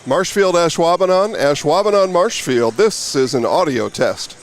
Marshfield, Ashwaubenon, Ashwaubenon, Marshfield. This is an audio test.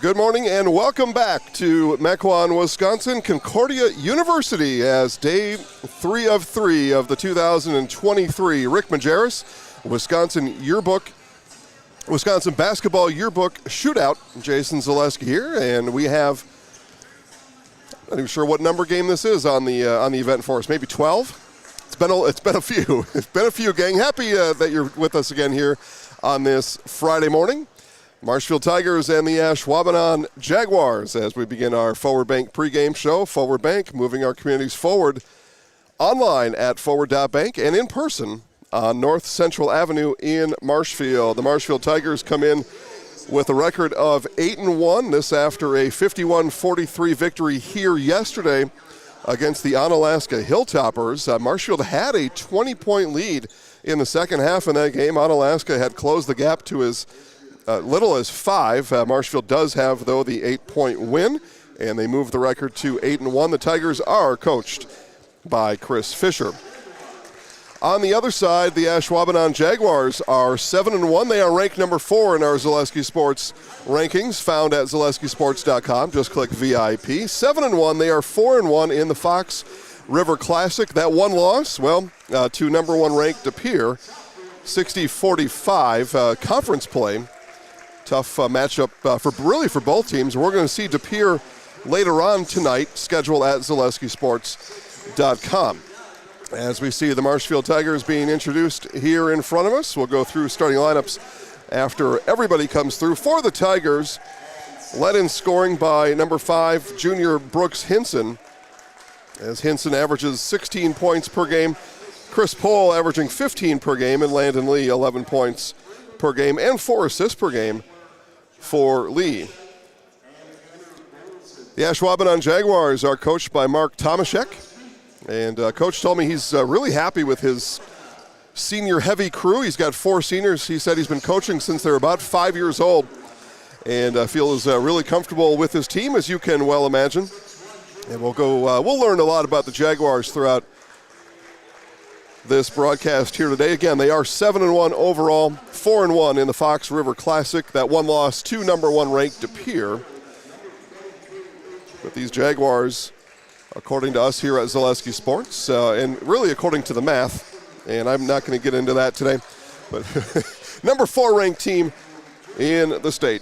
Good morning and welcome back to Mequon, Wisconsin, Concordia University as day 3 of 3 of the 2023 Rick Majerus Wisconsin Basketball Yearbook Shootout. Jason Zaleski here, and we have, I'm not even sure what number game this is on the event for us. Maybe 12. It's been a few. It's been a few, gang. Happy that you're with us again here on this Friday morning. Marshfield Tigers and the Ashwaubenon Jaguars as we begin our Forward Bank pregame show. Forward Bank moving our communities forward online at forward.bank and in person on North Central Avenue in Marshfield. The Marshfield Tigers come in with a record of 8-1. This after a 51-43 victory here yesterday against the Onalaska Hilltoppers. Marshfield had a 20-point lead in the second half in that game. Onalaska had closed the gap to as little as 5. Marshfield does have, though, the 8-point win, and they move the record to 8-1. The Tigers are coached by Chris Fisher. On the other side, the Ashwaubenon Jaguars are 7-1. They are ranked number 4 in our Zaleski Sports rankings, found at zaleskisports.com. Just click VIP. 7-1. They are 4-1 in the Fox River Classic. That one loss, well, to number 1 ranked De Pere, 60-45 conference play. Tough matchup for both teams. We're going to see De Pere later on tonight, scheduled at zaleskisports.com. As we see the Marshfield Tigers being introduced here in front of us, we'll go through starting lineups after everybody comes through. For the Tigers, led in scoring by number 5, junior Brooks Hinson, as Hinson averages 16 points per game. Chris Pohl averaging 15 per game, and Landon Lee 11 points per game and 4 assists per game for Lee. The Ashwaubenon Jaguars are coached by Mark Tomaszek, and Coach told me he's really happy with his senior-heavy crew. He's got 4 seniors. He said he's been coaching since they're about 5 years old, and feels really comfortable with his team, as you can well imagine. And we'll learn a lot about the Jaguars throughout this broadcast here today. Again, they are 7-1 overall, 4-1 in the Fox River Classic. That one loss to number 1 ranked De Pere. But these Jaguars, according to us here at Zaleski Sports, and really according to the math, and I'm not going to get into that today, but number 4 ranked team in the state.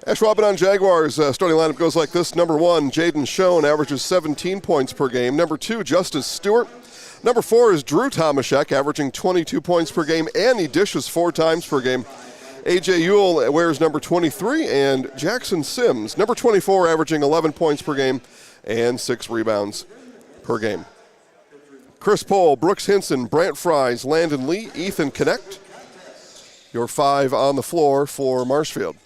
Ashwaubenon Jaguars starting lineup goes like this. Number 1, Jaden Schoen, averages 17 points per game. Number 2, Justice Stewart. Number 4 is Drew Tomaszek, averaging 22 points per game, and he dishes 4 times per game. A.J. Ewell wears number 23, and Jackson Sims, number 24, averaging 11 points per game and 6 rebounds per game. Chris Pohl, Brooks Hinson, Brant Fries, Landon Lee, Ethan Connect, your 5 on the floor for Marshfield.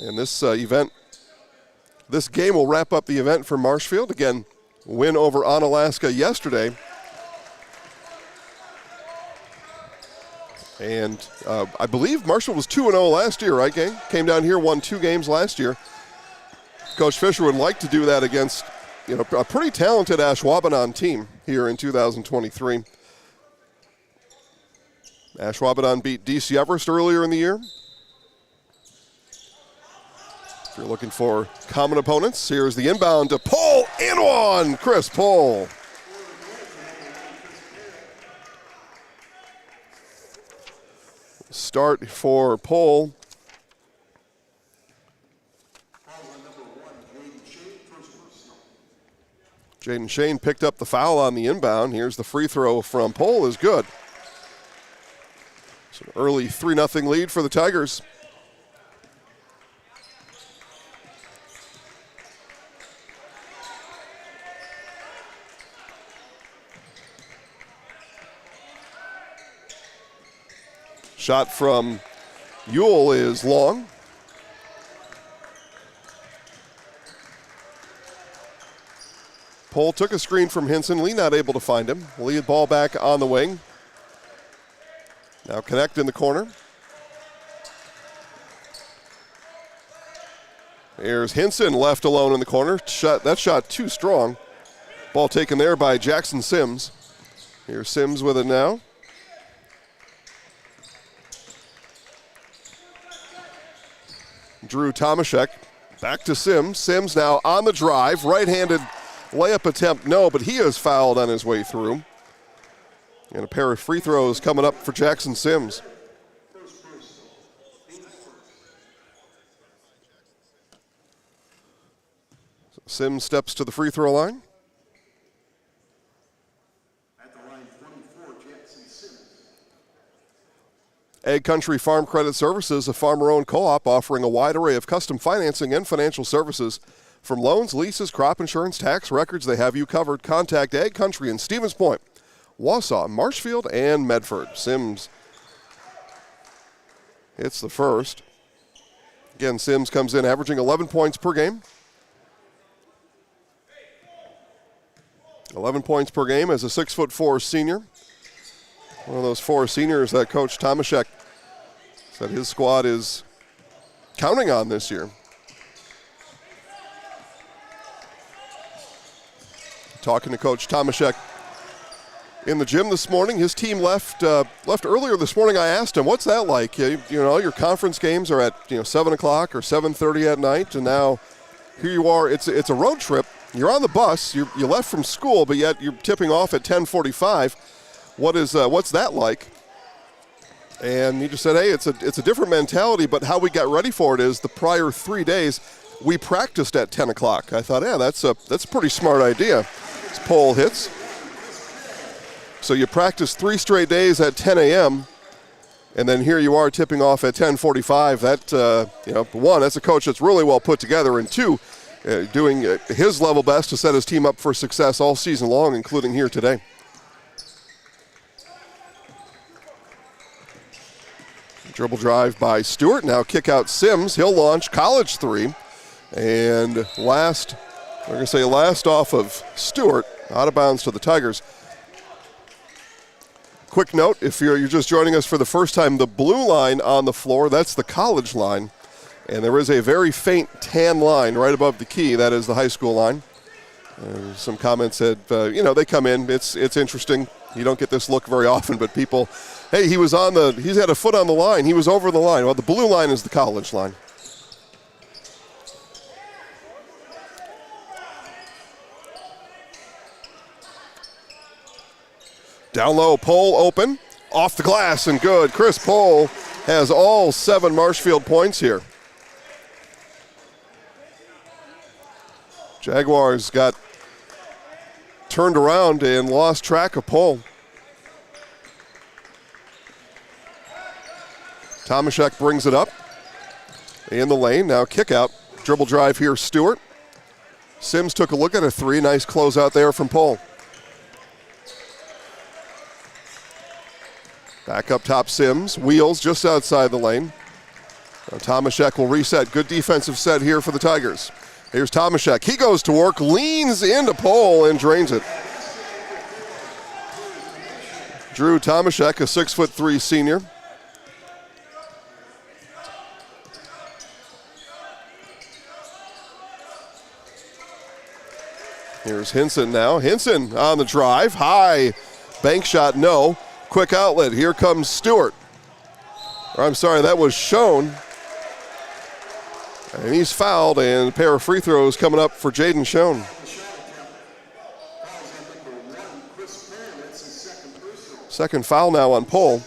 And this game will wrap up the event for Marshfield. Again, win over Onalaska yesterday. And I believe Marshfield was 2-0 last year, right, gang? Came down here, won 2 games last year. Coach Fisher would like to do that against, a pretty talented Ashwaubenon team here in 2023. Ashwaubenon beat DC Everest earlier in the year. If you're looking for common opponents, here's the inbound to Pohl, and one, Chris Pohl. Start for Pohl. Jaden Shane picked up the foul on the inbound. Here's the free throw from Pohl, is good. It's an early 3-0 lead for the Tigers. Shot from Ewell is long. Pohl took a screen from Hinson. Lee not able to find him. Lead ball back on the wing. Now Connect in the corner. Here's Hinson left alone in the corner. That shot too strong. Ball taken there by Jackson Sims. Here's Sims with it now. Drew Tomaszek back to Sims. Sims now on the drive. Right-handed layup attempt, no, but he is fouled on his way through. And a pair of free throws coming up for Jackson Sims. Sims steps to the free throw line. At the line, 24, Jackson Sims. Ag Country Farm Credit Services, a farmer-owned co-op offering a wide array of custom financing and financial services. From loans, leases, crop insurance, tax records, they have you covered. Contact Ag Country in Stevens Point, Wausau, Marshfield, and Medford. Sims hits the first. Again, Sims comes in averaging 11 points per game. 11 points per game as a 6'4" senior. One of those four seniors that Coach Tomaszek said his squad is counting on this year. Talking to Coach Tomaszek in the gym this morning. His team left earlier this morning. I asked him, what's that like? You know, your conference games are at 7 o'clock or 7:30 at night, and now here you are. It's a road trip. You're on the bus. You left from school, but yet you're tipping off at 10:45. What's that like? And he just said, hey, it's a different mentality, but how we got ready for it is the prior 3 days we practiced at 10 o'clock. I thought, yeah, that's a pretty smart idea. This pole hits. So you practice 3 straight days at 10 a.m., and then here you are tipping off at 10:45. That, one, that's a coach that's really well put together, and two, doing his level best to set his team up for success all season long, including here today. Dribble drive by Stewart. Now kick out Sims. He'll launch college three. And last off of Stewart, out of bounds to the Tigers. Quick note, if you're just joining us for the first time, the blue line on the floor, that's the college line. And there is a very faint tan line right above the key. That is the high school line. Some comments said, they come in. It's interesting. You don't get this look very often, but people, hey, he's had a foot on the line. He was over the line. Well, the blue line is the college line. Down low, Pohl open, off the glass and good. Chris Pohl has all 7 Marshfield points here. Jaguars got turned around and lost track of Pohl. Tomaszek brings it up in the lane. Now kick out, dribble drive here, Stewart. Sims took a look at a 3. Nice closeout there from Pohl. Back up top, Sims. Wheels just outside the lane. Now Tomaszek will reset. Good defensive set here for the Tigers. Here's Tomaszek. He goes to work, leans into Pohl, and drains it. Drew Tomaszek, a 6'3" senior. Here's Hinson now. Hinson on the drive. High bank shot, no. Quick outlet. Here comes Stewart. I'm sorry, that was Schoen. And he's fouled, and a pair of free throws coming up for Jaden Schoen. Second foul now on Pohl.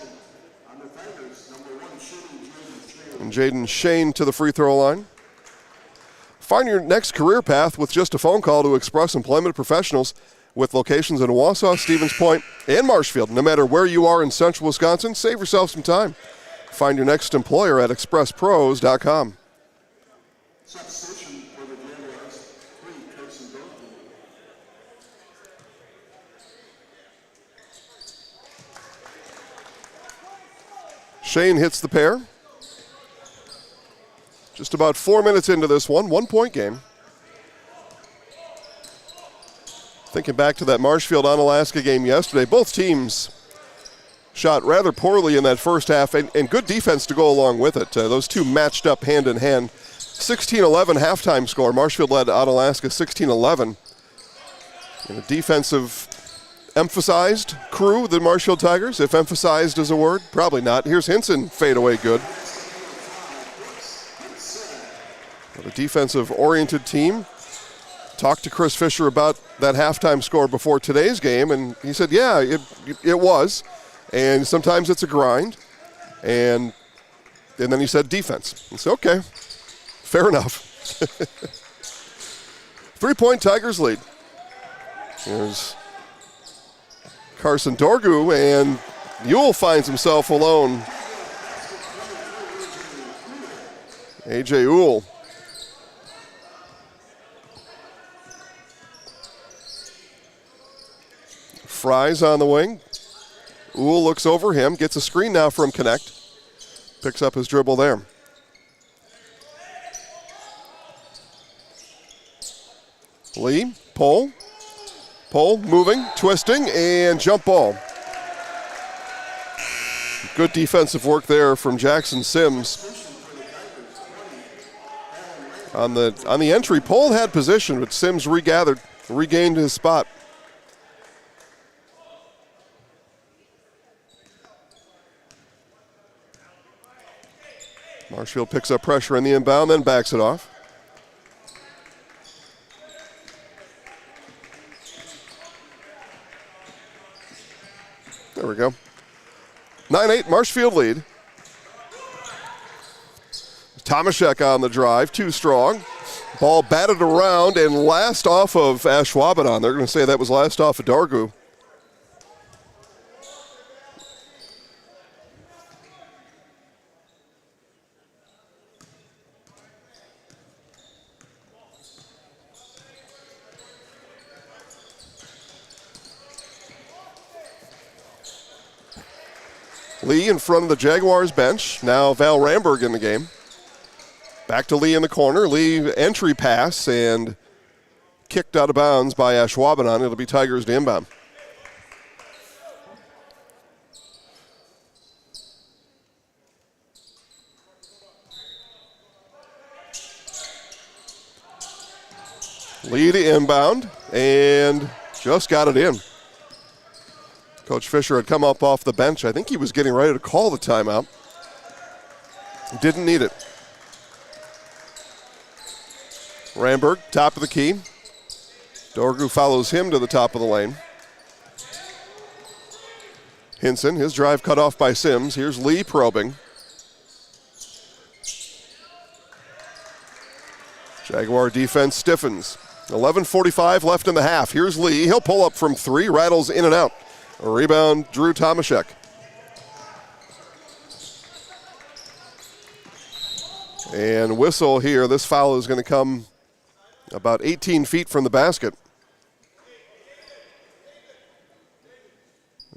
And Jaden Shane to the free throw line. Find your next career path with just a phone call to Express Employment Professionals with locations in Wausau, Stevens Point, and Marshfield. No matter where you are in central Wisconsin, save yourself some time. Find your next employer at expresspros.com. Shane hits the pair. Just about 4 minutes into this one, 1-point game. Thinking back to that Marshfield Onalaska game yesterday, both teams shot rather poorly in that first half, and good defense to go along with it. Those two matched up hand in hand. 16-11 halftime score. Marshfield led Onalaska 16-11. And a defensive emphasized crew, the Marshfield Tigers. If emphasized is a word, probably not. Here's Hinson, fade away good. defensive-oriented team. Talked to Chris Fisher about that halftime score before today's game, and he said, yeah, it was. And sometimes it's a grind. And then he said defense. I said, okay, fair enough. 3-point Tigers lead. There's Carson Dorgu, and Ewell finds himself alone. A.J. Ewell. Fries on the wing. Ewell looks over him, gets a screen now from Connect. Picks up his dribble there. Lee, pull, moving, twisting, and jump ball. Good defensive work there from Jackson Sims. On the entry, Pohl had position, but Sims regained his spot. Marshfield picks up pressure in the inbound, then backs it off. There we go. 9-8, Marshfield lead. Tomaszek on the drive, too strong. Ball batted around and last off of Ashwaubenon. They're going to say that was last off of Dorgu. Lee in front of the Jaguars bench. Now Val Ramberg in the game. Back to Lee in the corner. Lee entry pass and kicked out of bounds by Ashwaubenon. It'll be Tigers to inbound. Lee to inbound and just got it in. Coach Fisher had come up off the bench. I think he was getting ready to call the timeout. Didn't need it. Ramberg, top of the key. Dorgu follows him to the top of the lane. Hinson, his drive cut off by Sims. Here's Lee probing. Jaguar defense stiffens. 11:45 left in the half. Here's Lee. He'll pull up from three, rattles in and out. A rebound, Drew Tomaszek. And whistle here. This foul is going to come about 18 feet from the basket.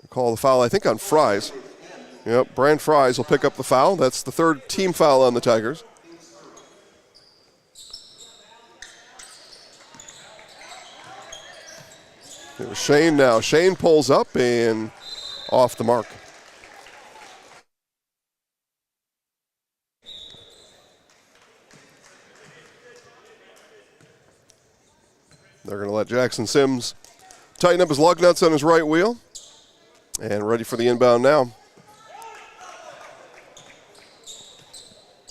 Call the foul, I think, on Fries. Yep, Brand Fries will pick up the foul. That's the third team foul on the Tigers. Here's Shane now. Shane pulls up and off the mark. They're going to let Jackson Sims tighten up his lug nuts on his right wheel. And ready for the inbound now.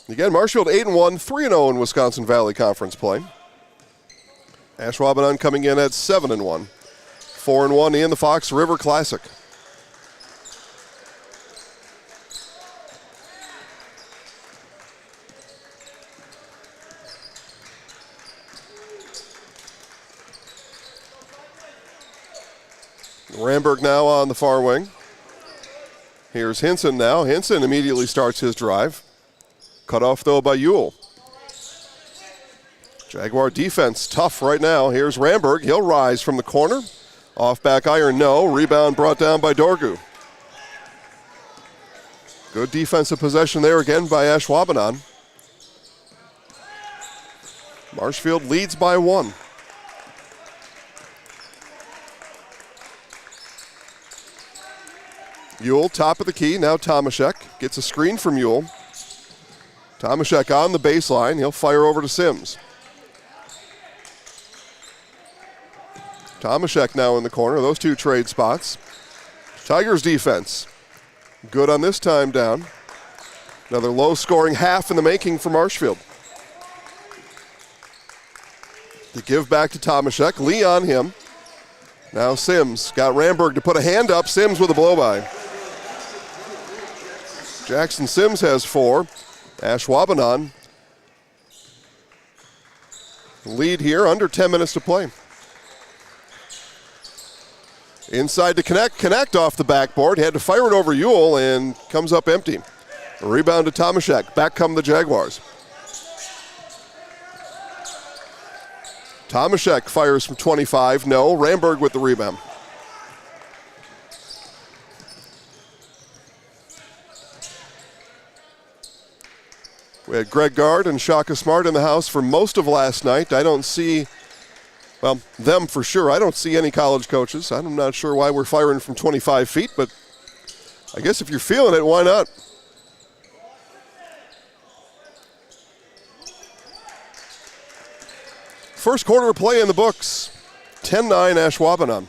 Again, Marshfield 8-1, 3-0 in Wisconsin Valley Conference play. Ashwaubenon coming in at 7-1. 4-1 in the Fox River Classic. Ramberg now on the far wing. Here's Hinson now. Hinson immediately starts his drive. Cut off, though, by Ewell. Jaguar defense tough right now. Here's Ramberg. He'll rise from the corner. Off back iron, no. Rebound brought down by Dorgu. Good defensive possession there again by Ashwaubenon. Marshfield leads by 1. Ewell, top of the key. Now Tomaszek gets a screen from Ewell. Tomaszek on the baseline. He'll fire over to Sims. Tomaszek now in the corner. Those two trade spots. Tigers defense. Good on this time down. Another low-scoring half in the making for Marshfield. The give back to Tomaszek. Lee on him. Now Sims got Ramberg to put a hand up. Sims with a blow-by. Jackson Sims has 4. Ashwaubenon lead here, under 10 minutes to play. Inside to Connect off the backboard. Had to fire it over Ewell and comes up empty. A rebound to Tomaszek. Back come the Jaguars. Tomaszek fires from 25. No. Ramberg with the rebound. We had Greg Gard and Shaka Smart in the house for most of last night. I don't see, well, them for sure. I don't see any college coaches. I'm not sure why we're firing from 25 feet, but I guess if you're feeling it, why not? First quarter of play in the books. 10-9 Ashwaubenon.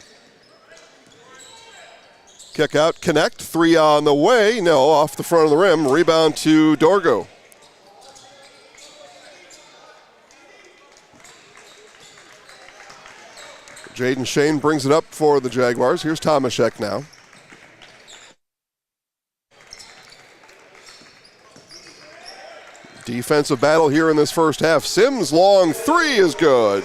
Kick out, Connect, 3 on the way. No, off the front of the rim. Rebound to Dorgo. Jaden Shane brings it up for the Jaguars. Here's Tomaszek now. Defensive battle here in this first half. Sims' long 3 is good.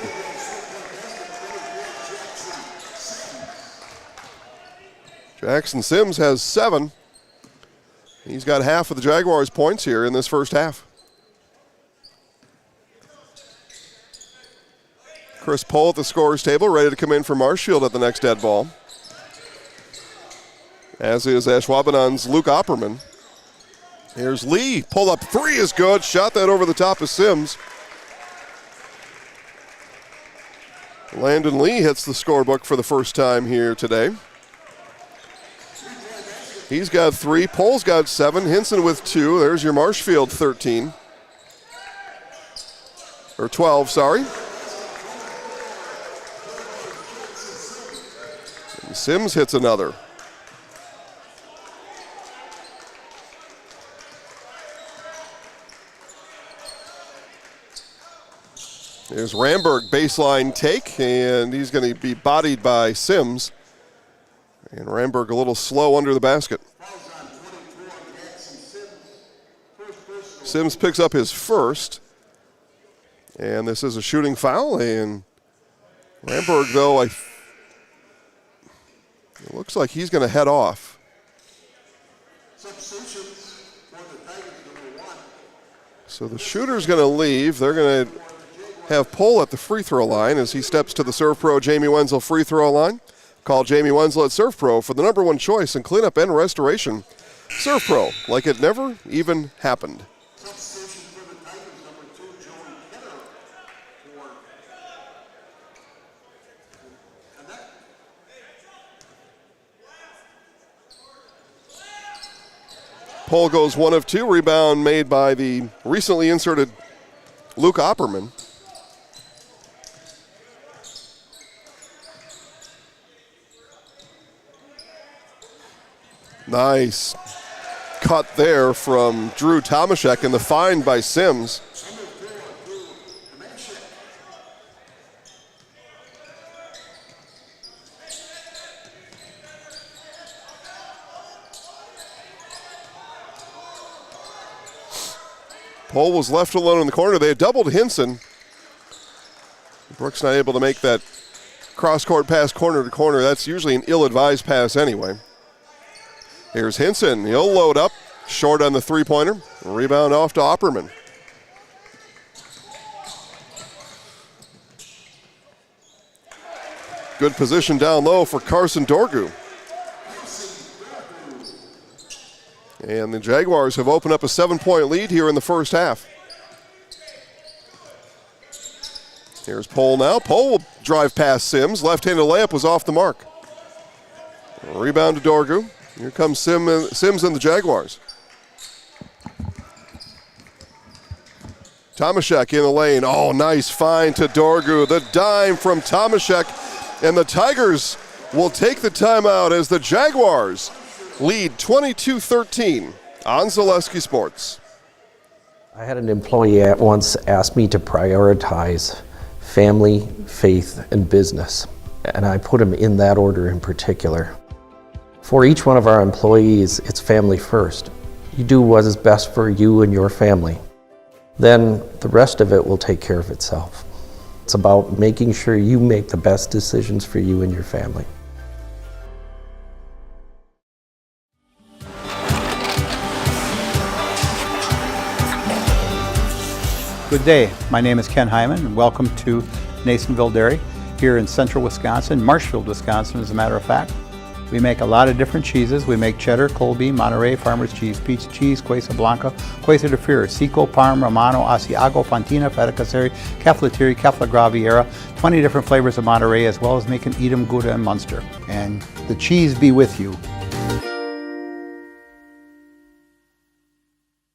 Jackson Sims has 7. He's got half of the Jaguars' points here in this first half. Chris Pohl at the scorer's table, ready to come in for Marshfield at the next dead ball. As is Ashwaubenon's Luke Opperman. Here's Lee. Pull up 3 is good. Shot that over the top of Sims. Landon Lee hits the scorebook for the first time here today. He's got 3. Pohl's got 7. Hinson with 2. There's your Marshfield 13. Or 12, sorry. And Sims hits another. There's Ramberg, baseline take, and he's going to be bodied by Sims. And Ramberg a little slow under the basket. Sims picks up his first. And this is a shooting foul. And Ramberg, though, it looks like he's going to head off. So the shooter's going to leave. They're going to have Pohl at the free throw line as he steps to the Serve Pro Jamie Wenzel free throw line. Call Jamie Wenzel at Serve Pro for the #1 choice in cleanup and restoration. Serve Pro, like it never even happened. Pohl goes 1 of 2. Rebound made by the recently inserted Luke Opperman. Nice cut there from Drew Tomaszek, and the find by Sims. Pohl was left alone in the corner. They had doubled Hinson. Brooks not able to make that cross-court pass corner to corner. That's usually an ill-advised pass anyway. Here's Hinson. He'll load up. Short on the three-pointer. Rebound off to Opperman. Good position down low for Carson Dorgu. And the Jaguars have opened up a 7-point lead here in the first half. Here's Pohl now. Pohl will drive past Sims. Left-handed layup was off the mark. Rebound to Dorgu. Here comes Sims and the Jaguars. Tomaszek in the lane. Oh, nice find to Dorgu. The dime from Tomaszek. And the Tigers will take the timeout as the Jaguars lead 22-13 on Zaleski Sports. I had an employee at once ask me to prioritize family, faith, and business. And I put them in that order in particular. For each one of our employees, it's family first. You do what is best for you and your family. Then the rest of it will take care of itself. It's about making sure you make the best decisions for you and your family. Good day, my name is Ken Hyman and welcome to Nasonville Dairy here in central Wisconsin, Marshfield, Wisconsin as a matter of fact. We make a lot of different cheeses. We make cheddar, Colby, Monterey, Farmer's Cheese, Peach Cheese, Quesa Blanca, Quesa de Fear, Seco, Parm, Romano, Asiago, Fontina, Feta Caseri, Caflateri, Cafla Graviera, 20 different flavors of Monterey, as well as making Edam, Gouda, and Munster. And the cheese be with you.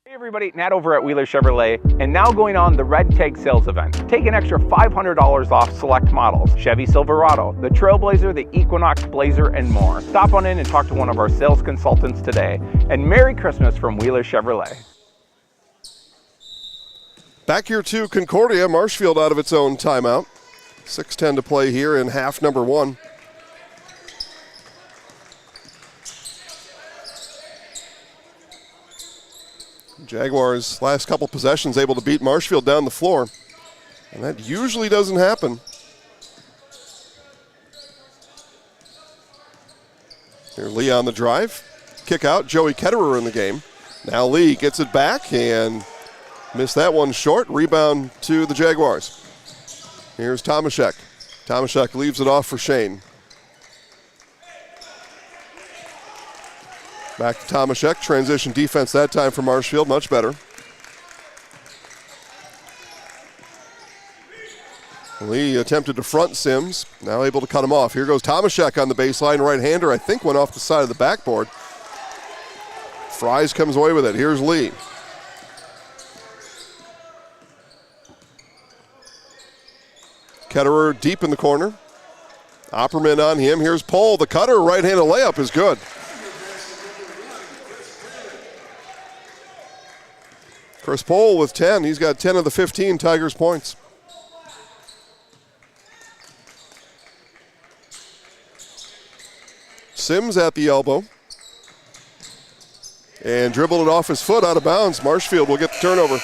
Hey everybody, Nat over at Wheeler Chevrolet, and now going on the Red Tag Sales Event. Take an extra $500 off select models, Chevy Silverado, the Trailblazer, the Equinox Blazer, and more. Stop on in and talk to one of our sales consultants today. And Merry Christmas from Wheeler Chevrolet. Back here to Concordia, Marshfield out of its own timeout. 6:10 to play here in half number one. Jaguars last couple possessions able to beat Marshfield down the floor, and that usually doesn't happen. Here Lee on the drive, kick out, Joey Ketterer in the game. Now Lee gets it back and missed that one short, rebound to the Jaguars. Here's Tomaszek. Tomaszek leaves it off for Shane. Back to Tomaszek, transition defense that time for Marshfield, much better. Lee attempted to front Sims, now able to cut him off. Here goes Tomaszek on the baseline, right-hander, I think went off the side of the backboard. Fries comes away with it, here's Lee. Ketterer deep in the corner. Opperman on him, here's Pohl, the cutter, right-handed layup is good. Chris Pohl with 10. He's got 10 of the 15 Tigers points. Sims at the elbow. And dribbled it off his foot out of bounds. Marshfield will get the turnover.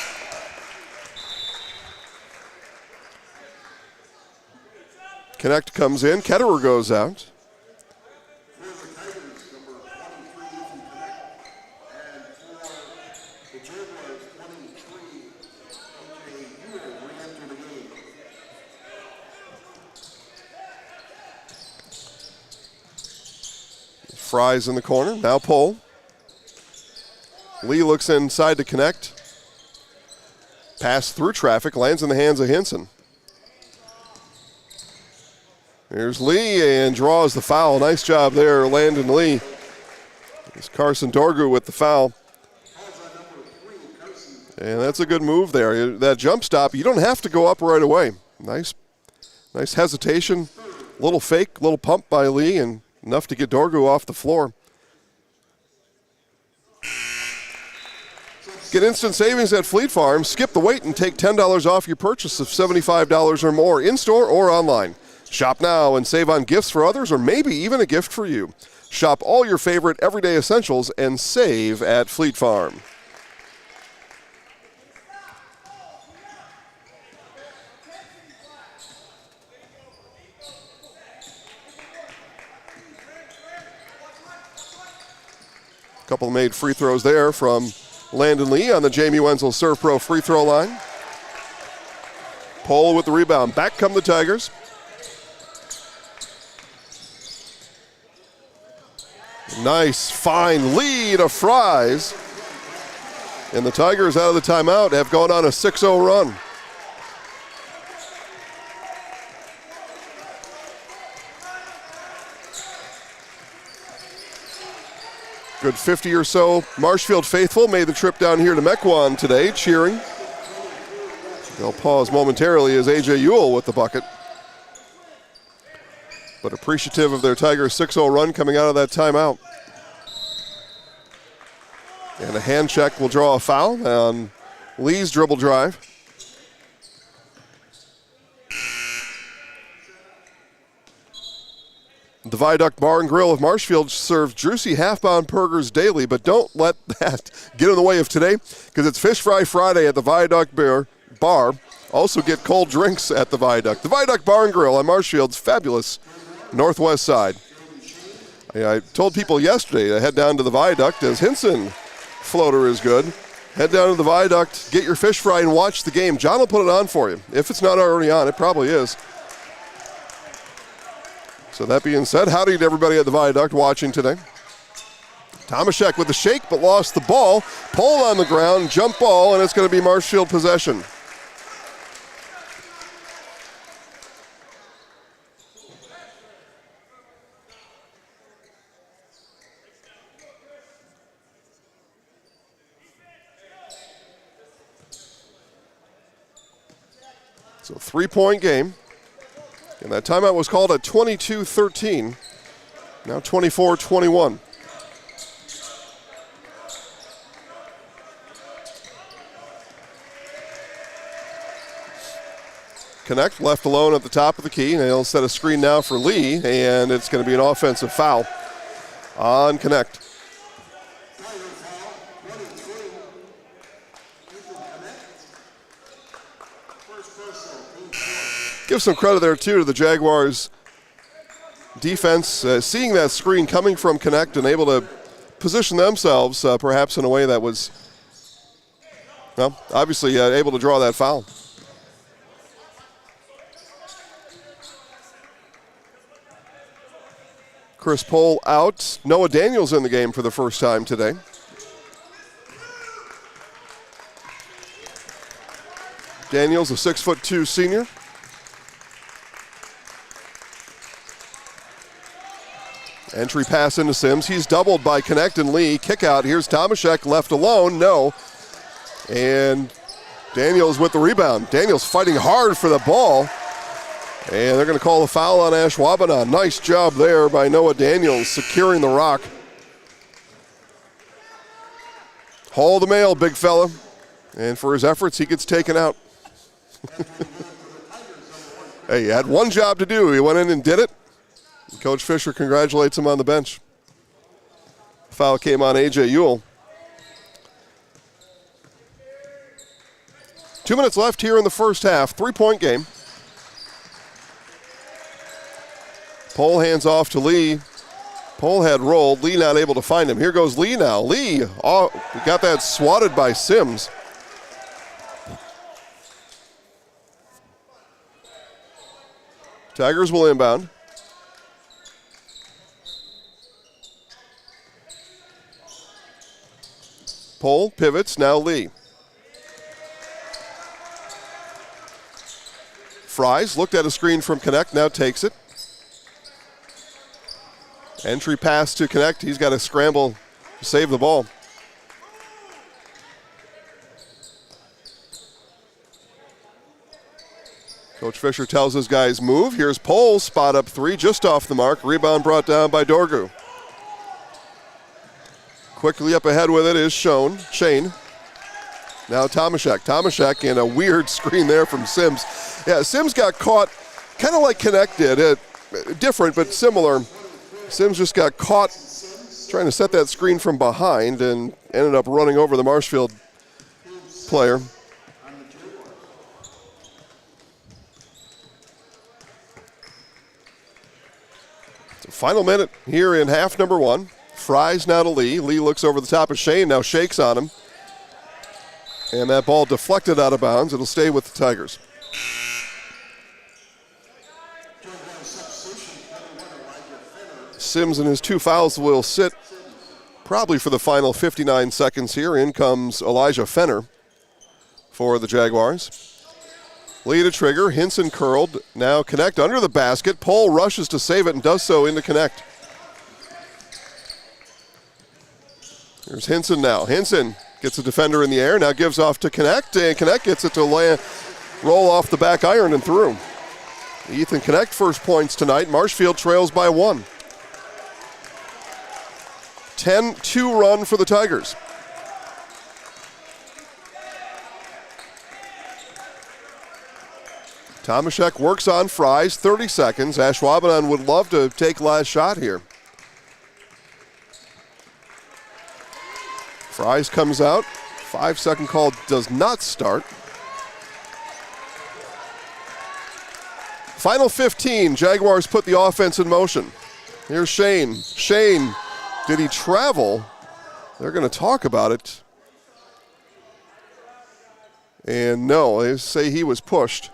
Connect comes in. Ketterer goes out. Fries in the corner, now Pohl. Lee looks inside to connect. Pass through traffic, lands in the hands of Hinson. Here's Lee and draws the foul. Nice job there, Landon Lee. It's Carson Dorgu with the foul. And that's a good move there. That jump stop, you don't have to go up right away. Nice hesitation, little fake, little pump by Lee, and enough to get Dorgu off the floor. Get instant savings at Fleet Farm. Skip the wait and take $10 off your purchase of $75 or more in-store or online. Shop now and save on gifts for others or maybe even a gift for you. Shop all your favorite everyday essentials and save at Fleet Farm. Couple made free throws there from Landon Lee on the Jamie Wenzel Serve Pro free throw line. Pohl with the rebound. Back come the Tigers. Nice, fine lead of Fries. And the Tigers out of the timeout have gone on a 6-0 run. Good 50 or so Marshfield faithful made the trip down here to Mequon today, cheering. They'll pause momentarily as A.J. Ewell with the bucket. But appreciative of their Tigers 6-0 run coming out of that timeout. And a hand check will draw a foul on Lee's dribble drive. The Viaduct Bar and Grill of Marshfield serves juicy half-pound burgers daily, but don't let that get in the way of today, because it's Fish Fry Friday at the Viaduct Bar. Also get cold drinks at the Viaduct. The Viaduct Bar and Grill on Marshfield's fabulous northwest side. I told people yesterday to head down to the Viaduct, as Hinson floater is good. Head down to the Viaduct, get your fish fry, and watch the game. John will put it on for you. If it's not already on, it probably is. So that being said, howdy to everybody at the Viaduct watching today. Tomaszek with the shake, but lost the ball. Pole on the ground, jump ball, and it's going to be Marshfield possession. So 3-point game. And that timeout was called at 22-13. Now 24-21. Connect left alone at the top of the key. And they'll set a screen now for Lee, and it's going to be an offensive foul on Connect. Give some credit there, too, to the Jaguars' defense, seeing that screen coming from Connect and able to position themselves perhaps in a way that was, well, obviously able to draw that foul. Chris Pohl out. Noah Daniels in the game for the first time today. Daniels, a 6'2" senior. Entry pass into Sims. He's doubled by Connect and Lee. Kick out. Here's Tomaszek left alone. No. And Daniels with the rebound. Daniels fighting hard for the ball. And they're going to call a foul on Ashwaubenon. Nice job there by Noah Daniels securing the rock. Haul the mail, big fella. And for his efforts, he gets taken out. Hey, he had one job to do. He went in and did it. Coach Fisher congratulates him on the bench. Foul came on A.J. Ewell. 2 minutes left here in the first half. 3-point game. Pohl hands off to Lee. Pohl had rolled. Lee not able to find him. Here goes Lee now. Lee got that swatted by Sims. Tigers will inbound. Pohl pivots, now Lee. Fries looked at a screen from Connect, now takes it. Entry pass to Connect, he's got to scramble to save the ball. Coach Fisher tells his guys move. Here's Pohl, spot up three, just off the mark. Rebound brought down by Dorgu. Quickly up ahead with it is Shane. Now Tomaszek. Tomaszek in a weird screen there from Sims. Yeah, Sims got caught kind of like Connect did. Different but similar. Sims just got caught trying to set that screen from behind and ended up running over the Marshfield player. So final minute here in half number one. Fries now to Lee. Lee looks over the top of Shane, now shakes on him. And that ball deflected out of bounds. It'll stay with the Tigers. Sims and his two fouls will sit probably for the final 59 seconds here. In comes Elijah Fenner for the Jaguars. Lee to trigger. Hinson curled. Now Connect under the basket. Pohl rushes to save it and does so into Connect. Here's Hinson now. Hinson gets a defender in the air, now gives off to Connect, and Connect gets it to roll off the back iron and through. Ethan Connect first points tonight. Marshfield trails by 1. 10-2 run for the Tigers. Tomaszek works on Fries, 30 seconds. Ashwaubenon would love to take last shot here. Fries comes out. 5-second call does not start. Final 15, Jaguars put the offense in motion. Here's Shane. Shane, did he travel? They're going to talk about it. And no, they say he was pushed.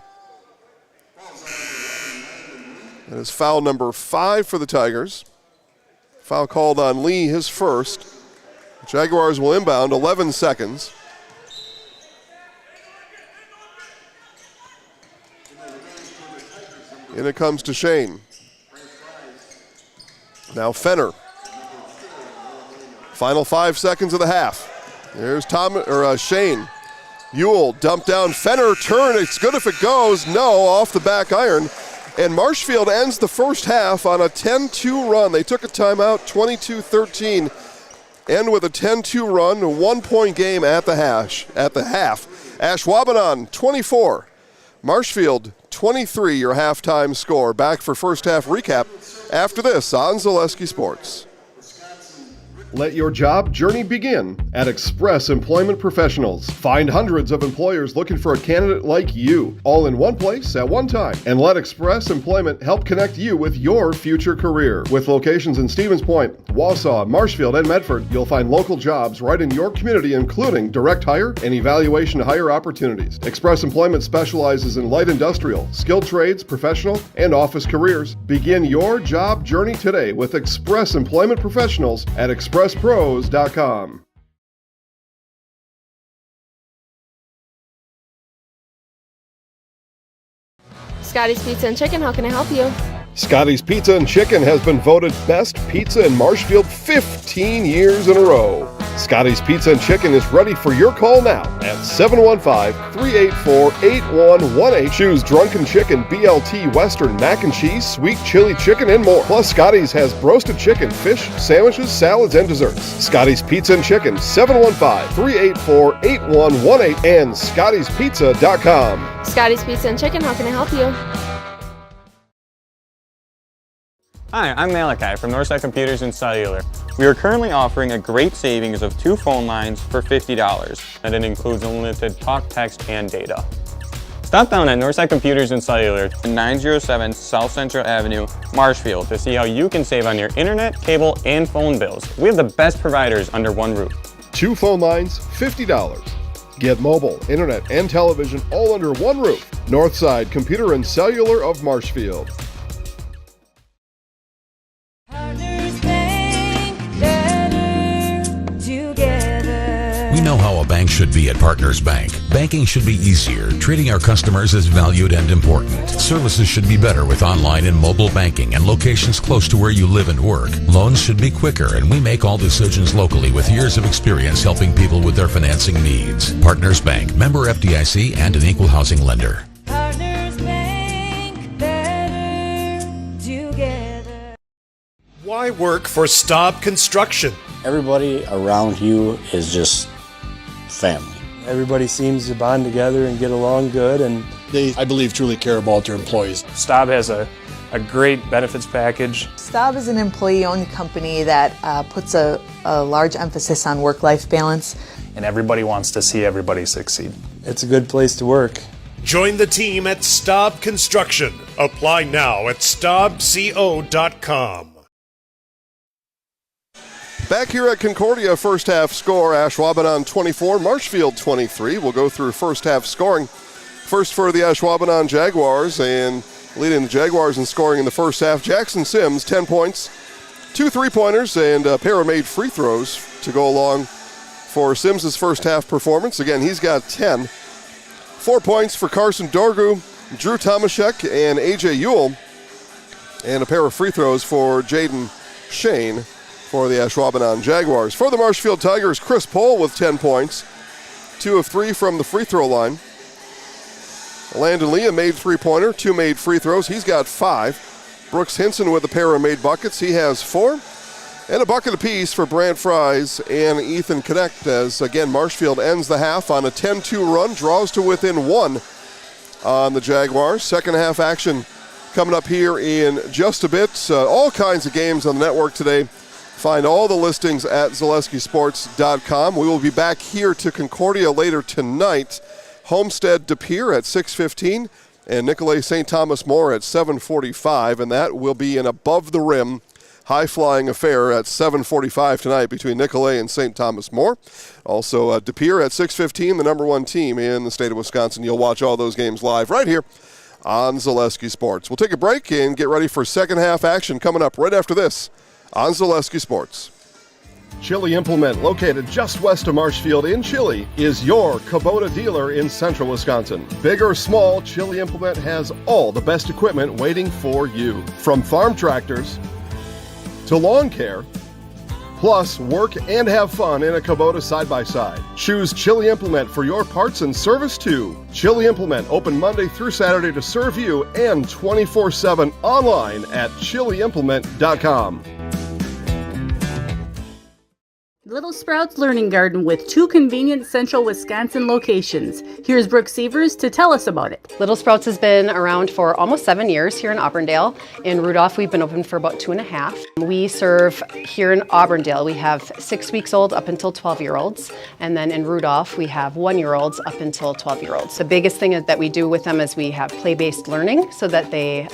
That is foul number 5 for the Tigers. Foul called on Lee, his first. Jaguars will inbound, 11 seconds. In it comes to Shane. Now Fenner. Final 5 seconds of the half. There's Shane. Ewell dumped down. Fenner turn. It's good if it goes. No, off the back iron. And Marshfield ends the first half on a 10-2 run. They took a timeout, 22-13. End with a 10-2 run, a 1-point game at the half. Ashwaubenon 24. Marshfield 23, your halftime score. Back for first half recap after this on Zaleski Sports. Let your job journey begin at Express Employment Professionals. Find hundreds of employers looking for a candidate like you, all in one place at one time. And let Express Employment help connect you with your future career. With locations in Stevens Point, Wausau, Marshfield, and Medford, you'll find local jobs right in your community, including direct hire and evaluation to hire opportunities. Express Employment specializes in light industrial, skilled trades, professional, and office careers. Begin your job journey today with Express Employment Professionals at expresspros.com. Scotty's Pizza and Chicken, how can I help you? Scotty's Pizza and Chicken has been voted best pizza in Marshfield 15 years in a row. Scotty's Pizza and Chicken is ready for your call now at 715-384-8118. Choose Drunken Chicken, BLT, Western, Mac and Cheese, Sweet Chili Chicken, and more. Plus, Scotty's has roasted chicken, fish, sandwiches, salads, and desserts. Scotty's Pizza and Chicken, 715-384-8118 and scottyspizza.com. Scotty's Pizza and Chicken, how can I help you? Hi, I'm Malachi from Northside Computers and Cellular. We are currently offering a great savings of 2 phone lines for $50, and it includes unlimited talk, text, and data. Stop down at Northside Computers and Cellular, 907 South Central Avenue, Marshfield, to see how you can save on your internet, cable, and phone bills. We have the best providers under one roof. 2 phone lines, $50. Get mobile, internet, and television all under one roof. Northside Computer and Cellular of Marshfield. We know how a bank should be at Partners Bank. Banking should be easier. Treating our customers is valued and important. Services should be better with online and mobile banking and locations close to where you live and work. Loans should be quicker, and we make all decisions locally with years of experience helping people with their financing needs. Partners Bank, member FDIC, and an equal housing lender. Partners Bank, better together. Why work for Staub Construction? Everybody around you is just family. Everybody seems to bond together and get along good, and They, I believe, truly care about their employees. Staub has a great benefits package. Staub is an employee-owned company that puts a large emphasis on work-life balance. And everybody wants to see everybody succeed. it's a good place to work. Join the team at Staub Construction. Apply now at staubco.com. Back here at Concordia, first half score, Ashwaubenon 24, Marshfield 23. We'll go through first half scoring. First for the Ashwaubenon Jaguars, and leading the Jaguars in scoring in the first half, Jackson Sims, 10 points, 2 3-pointers, and a pair of made free throws to go along for Sims' first half performance. Again, he's got 10. 4 points for Carson Dorgu, Drew Tomaszek, and A.J. Ewell, and a pair of free throws for Jaden Shane for the Ashwaubenon Jaguars. For the Marshfield Tigers, Chris Pohl with 10 points, 2 of 3 from the free throw line. Landon Lee, a made three-pointer, 2 made free throws. He's got 5. Brooks Hinson with a pair of made buckets. He has 4. And a bucket apiece for Brant Fries and Ethan Connect as, again, Marshfield ends the half on a 10-2 run, draws to within 1 on the Jaguars. Second half action coming up here in just a bit. All kinds of games on the network today. Find all the listings at ZaleskiSports.com. We will be back here to Concordia later tonight. Homestead De Pere at 6:15 and Nicolet St. Thomas More at 7:45, and that will be an above-the-rim, high-flying affair at 7:45 tonight between Nicolet and St. Thomas More. Also, De Pere at 6:15, the number one team in the state of Wisconsin. You'll watch all those games live right here on Zaleski Sports. We'll take a break and get ready for second half action coming up right after this on Zaleski Sports. Chili Implement, located just west of Marshfield in Chili, is your Kubota dealer in central Wisconsin. Big or small, Chili Implement has all the best equipment waiting for you. From farm tractors to lawn care, plus work and have fun in a Kubota side-by-side. Choose Chili Implement for your parts and service too. Chili Implement, open Monday through Saturday to serve you and 24/7 online at chiliimplement.com. Little Sprouts Learning Garden with 2 convenient central Wisconsin locations. Here's Brooke Sievers to tell us about it. Little Sprouts has been around for almost 7 years here in Auburndale. In Rudolph, we've been open for about 2.5. We serve here in Auburndale. We have 6 weeks old up until 12-year-olds. And then in Rudolph, we have 1-year-olds up until 12-year-olds. The biggest thing that we do with them is we have play-based learning so that they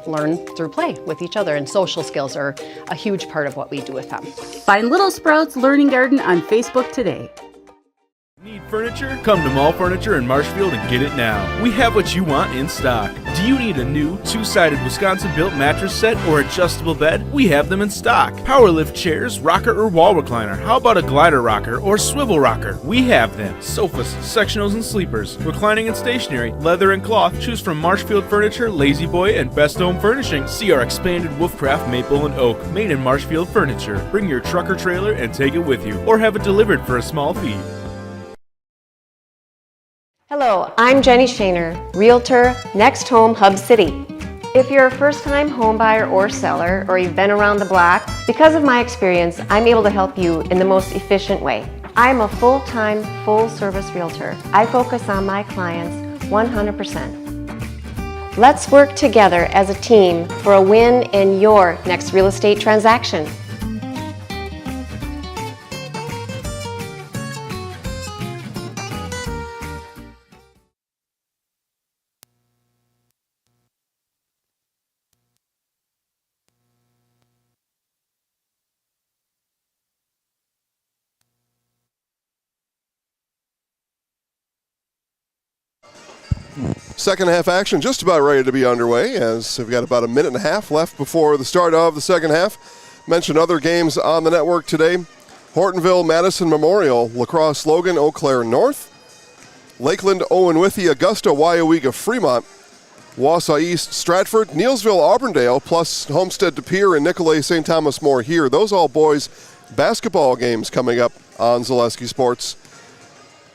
learn through play with each other. And social skills are a huge part of what we do with them. Find Little Sprouts Learning Garden on Facebook today. Need furniture? Come to Mall Furniture in Marshfield and get it now. We have what you want in stock. Do you need a new 2-sided Wisconsin-built mattress set or adjustable bed? We have them in stock. Power lift chairs, rocker or wall recliner. How about a glider rocker or swivel rocker? We have them. Sofas, sectionals and sleepers, reclining and stationary, leather and cloth. Choose from Marshfield Furniture, Lazy Boy, and Best Home Furnishing. See our expanded Wolfcraft Maple and Oak, made in Marshfield Furniture. Bring your truck or trailer and take it with you, or have it delivered for a small fee. Hello, I'm Jenny Shaner, Realtor, Next Home Hub City. If you're a first-time home buyer or seller, or you've been around the block, because of my experience, I'm able to help you in the most efficient way. I'm a full-time, full-service realtor. I focus on my clients 100%. Let's work together as a team for a win in your next real estate transaction. Second half action just about ready to be underway, as we've got about a minute and a half left before the start of the second half. Mentioned other games on the network today. Hortonville, Madison Memorial, La Crosse, Logan, Eau Claire North. Lakeland, Owen Withy, Augusta, Waiawega, Fremont. Wausau East, Stratford, Neilsville, Auburndale, plus Homestead De Pere and Nicolet St. Thomas More here. Those all boys basketball games coming up on Zaleski Sports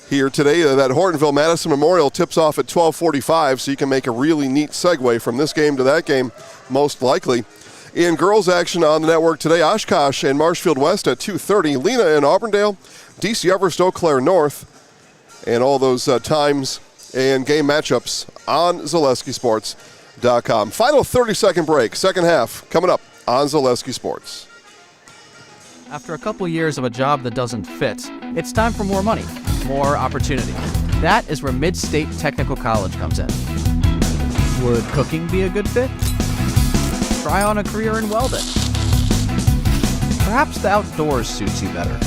here today. That Hortonville Madison Memorial tips off at 12:45, so you can make a really neat segue from this game to that game, most likely. In girls action on the network today, Oshkosh and Marshfield West at 2:30, Lena and Auburndale, DC Everest, Eau Claire North, and all those times and game matchups on ZaleskiSports.com. Final 30-second break, second half, coming up on Zaleski Sports. After a couple years of a job that doesn't fit, it's time for more money, more opportunity. That is where Mid-State Technical College comes in. Would cooking be a good fit? Try on a career in welding. Perhaps the outdoors suits you better.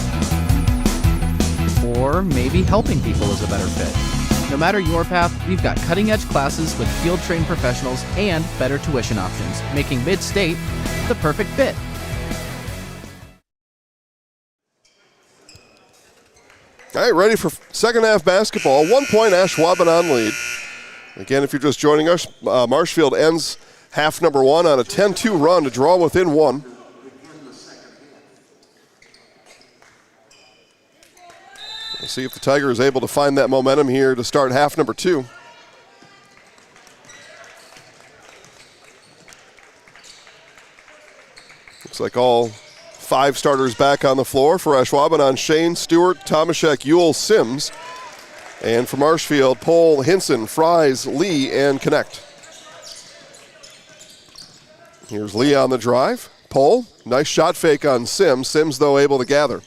Or maybe helping people is a better fit. No matter your path, we've got cutting-edge classes with field-trained professionals and better tuition options, making Mid-State the perfect fit. All right, ready for second half basketball. 1 point Ashwaubenon lead. Again, if you're just joining us, Marshfield ends half number one on a 10-2 run to draw within one. We'll see if the Tiger is able to find that momentum here to start half number two. Looks like all 5 starters back on the floor for Ashwaubenon: Shane, Stewart, Tomaszek, Ewell, Sims. And for Marshfield, Pohl, Hinson, Fries, Lee, and Connect. Here's Lee on the drive. Pohl, nice shot fake on Sims. Sims, though, able to gather.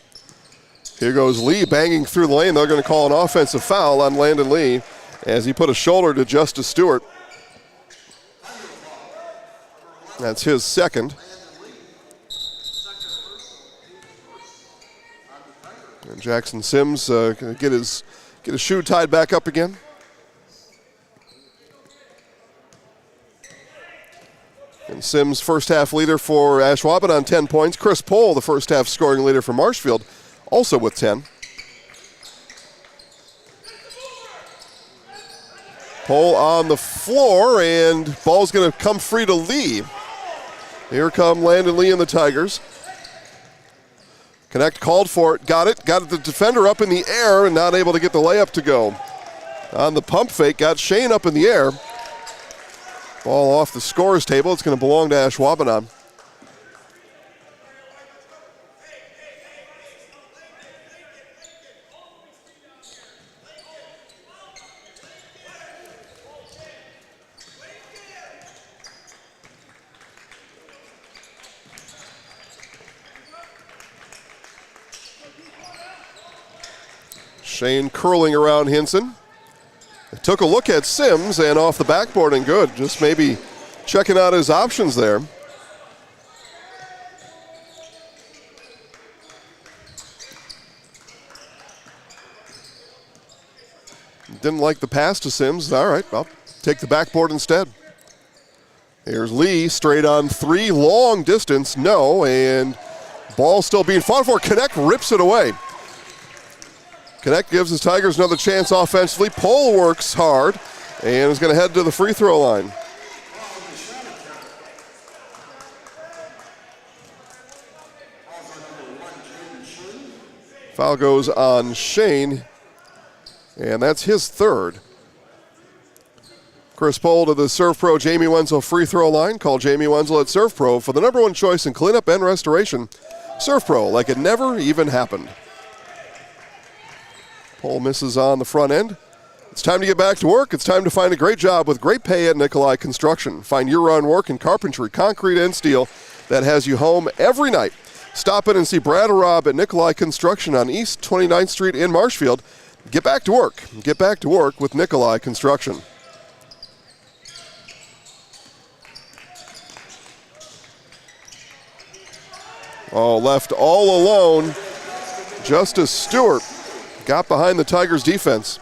Here goes Lee banging through the lane. They're going to call an offensive foul on Landon Lee as he put a shoulder to Justice Stewart. That's his second. And Jackson Sims going to get his shoe tied back up again. And Sims, first half leader for Ashwaubenon on 10 points. Chris Pohl, the first half scoring leader for Marshfield, also with 10. Pohl on the floor, and ball's going to come free to Lee. Here come Landon Lee and the Tigers. Connect called for it, got the defender up in the air and not able to get the layup to go. On the pump fake, got Shane up in the air. Ball off the scorer's table. It's going to belong to Ashwaubenon. Shane curling around Hinson. Took a look at Sims and off the backboard and good. Just maybe checking out his options there. Didn't like the pass to Sims. All right, I'll take the backboard instead. Here's Lee, straight on three, long distance, no, and ball still being fought for. Connect rips it away. Connect gives the Tigers another chance offensively. Pohl works hard and is going to head to the free throw line. Foul goes on Shane, and that's his third. Chris Pohl to the Serve Pro Jamie Wenzel free throw line. Call Jamie Wenzel at Serve Pro for the #1 choice in cleanup and restoration. Serve Pro, like it never even happened. Pohl misses on the front end. It's time to get back to work. It's time to find a great job with great pay at Nikolai Construction. Find year-round work in carpentry, concrete, and steel that has you home every night. Stop in and see Brad or Rob at Nikolai Construction on East 29th Street in Marshfield. Get back to work. Get back to work with Nikolai Construction. Oh, left all alone. Justice Stewart got behind the Tigers' defense.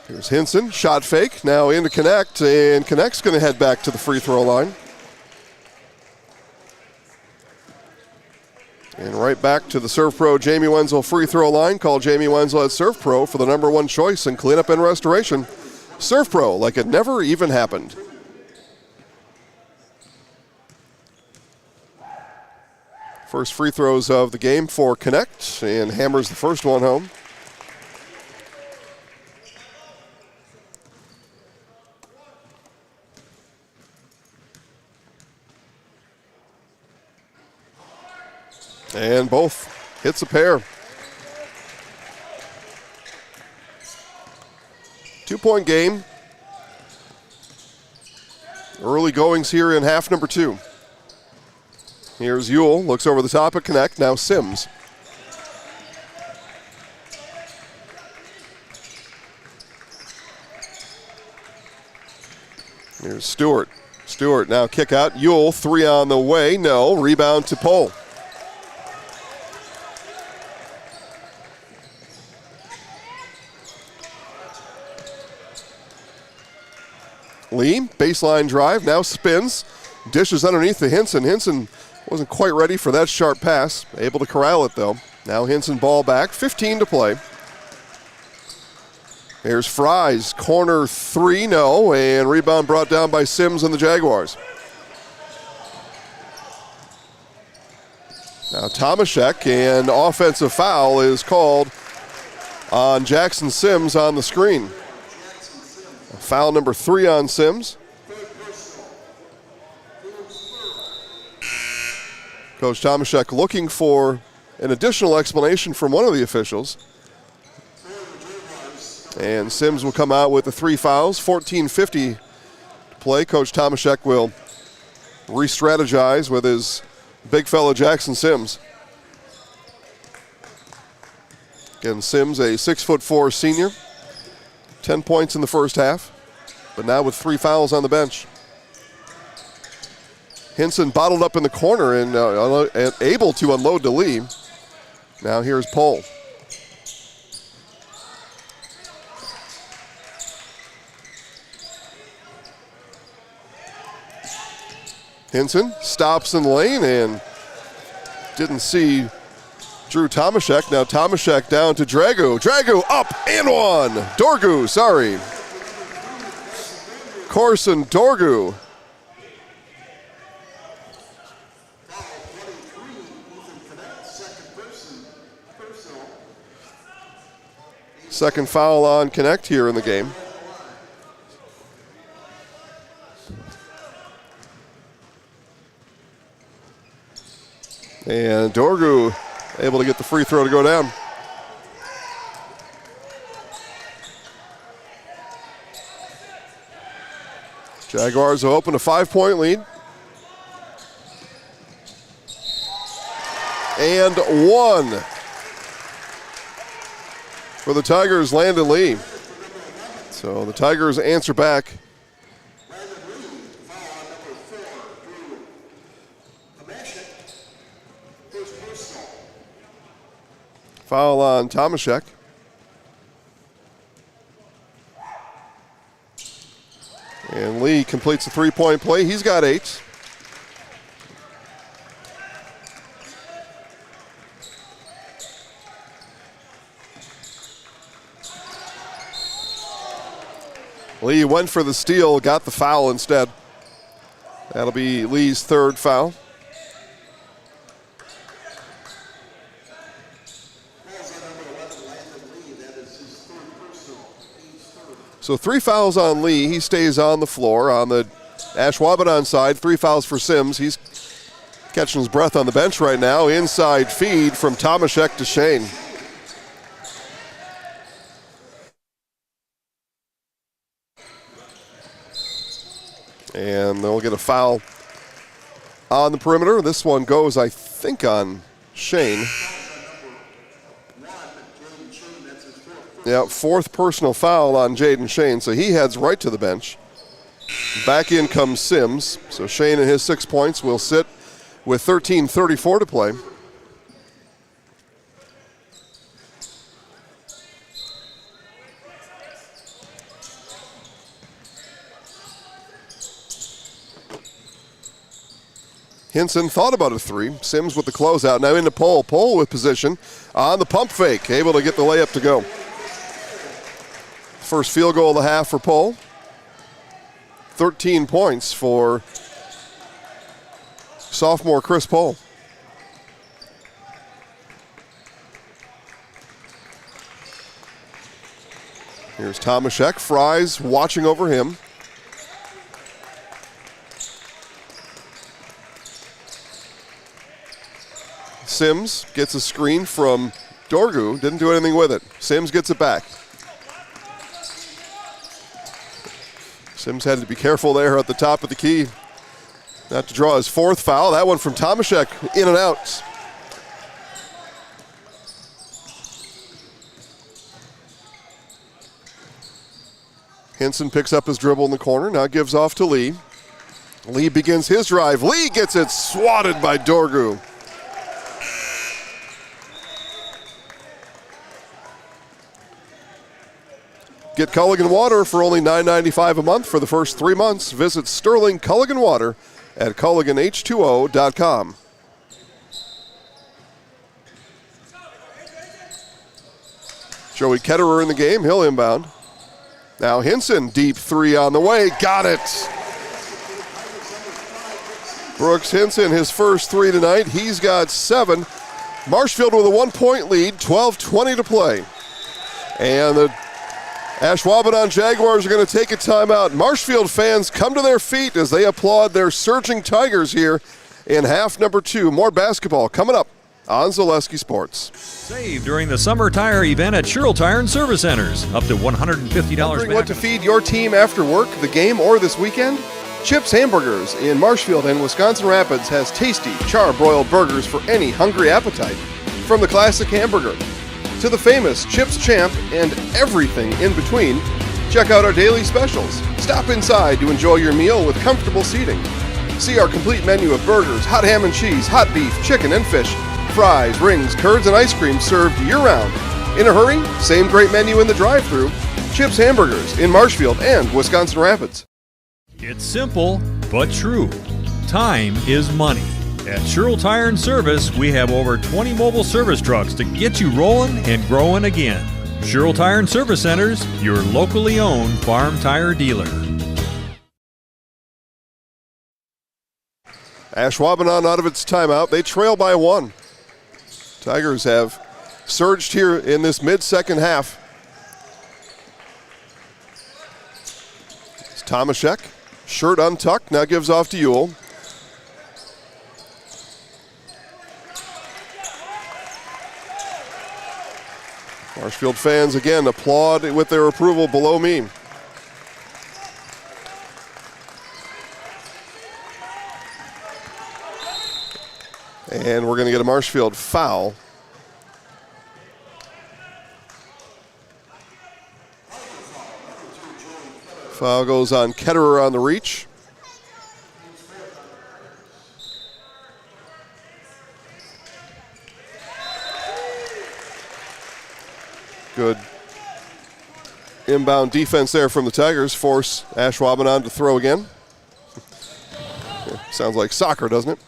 Here's Hinson, shot fake, now into Connect, and Connect's going to head back to the free throw line. And right back to the Serve Pro Jamie Wenzel free throw line. Call Jamie Wenzel at Serve Pro for the #1 choice in cleanup and restoration. Serve Pro, like it never even happened. First free throws of the game for Connect, and hammers the first one home. And both hits a pair. 2-point game. Early goings here in half number 2. Here's Ewell, looks over the top at Connect, now Sims. Here's Stewart. Stewart now kick out. Ewell, 3 on the way, no. Rebound to Pohl. Lee, baseline drive, now spins. Dishes underneath to Hinson. Hinson wasn't quite ready for that sharp pass. Able to corral it, though. Now Hinson ball back, 15 to play. Here's Fries, corner 3, no, and rebound brought down by Sims and the Jaguars. Now Tomaszek, and offensive foul is called on Jackson Sims on the screen. Foul number 3 on Sims. Coach Tomaszek looking for an additional explanation from one of the officials. And Sims will come out with the 3 fouls, 14:50 to play. Coach Tomaszek will re-strategize with his big fella Jackson Sims. Again, Sims, a 6'4" senior, 10 points in the first half, but now with 3 fouls on the bench. Hinson bottled up in the corner and able to unload to Lee. Now here's Pohl. Hinson stops in the lane and didn't see Drew Tomaszek. Now Tomaszek down to Dragu. Dragu up and one. Dorgu, sorry. Corson Dorgu. Second foul on Connect here in the game. And Dorgu able to get the free throw to go down. Jaguars will open a 5-point lead. And one for the Tigers, Landon Lee. So the Tigers answer back. Foul on Tomaszek. And Lee completes the 3-point play. He's got 8. Lee went for the steal, got the foul instead. That'll be Lee's 3rd foul. So 3 fouls on Lee. He stays on the floor. On the Ashwaubenon side, 3 fouls for Sims. He's catching his breath on the bench right now. Inside feed from Tomaszek to Shane. And they'll get a foul on the perimeter. This one goes, I think, on Shane. Yeah, 4th personal foul on Jaden Shane, so he heads right to the bench. Back in comes Sims, so Shane and his 6 points will sit with 13:34 to play. Hinson thought about a 3. Sims with the closeout. Now into Pohl. Pohl with position on the pump fake. Able to get the layup to go. First field goal of the half for Pohl. 13 points for sophomore Chris Pohl. Here's Tomaszek. Fries watching over him. Sims gets a screen from Dorgu. Didn't do anything with it. Sims gets it back. Sims had to be careful there at the top of the key not to draw his 4th foul. That one from Tomaszek, in and out. Hinson picks up his dribble in the corner, now gives off to Lee. Lee begins his drive. Lee gets it swatted by Dorgu. Get Culligan Water for only $9.95 a month for the first 3 months. Visit Sterling Culligan Water at CulliganH2O.com. Joey Ketterer in the game. He'll inbound. Now Hinson, deep 3 on the way. Got it. Brooks Hinson, his first 3 tonight. He's got 7. Marshfield with a 1-point lead, 12:20 to play. And the Ashwaubenon Jaguars are going to take a timeout. Marshfield fans come to their feet as they applaud their surging Tigers here in half number 2. More basketball coming up on Zaleski Sports. Save during the summer tire event at Sherrill Tire and Service Centers. Up to $150 Wondering back. what to feed your team after work, the game, or this weekend? Chips Hamburgers in Marshfield and Wisconsin Rapids has tasty char-broiled burgers for any hungry appetite. From the classic hamburger to the famous Chips Champ and everything in between, check out our daily specials. Stop inside to enjoy your meal with comfortable seating. See our complete menu of burgers, hot ham and cheese, hot beef, chicken and fish, fries, rings, curds, and ice cream served year-round. In a hurry? Same great menu in the drive-thru. Chips Hamburgers in Marshfield and Wisconsin Rapids. It's simple, but true. Time is money. At Sherrill Tire and Service, we have over 20 mobile service trucks to get you rolling and growing again. Sherrill Tire and Service Centers, your locally owned farm tire dealer. Ashwaubenon out of its timeout. They trail by 1. Tigers have surged here in this mid-second half. It's Tomaszek, shirt untucked, now gives off to Ewell. Marshfield fans again applaud with their approval below me. And we're going to get a Marshfield foul. Foul goes on Ketterer on the reach. Good inbound defense there from the Tigers. Force Ashwaubenon to throw again. Sounds like soccer, doesn't it?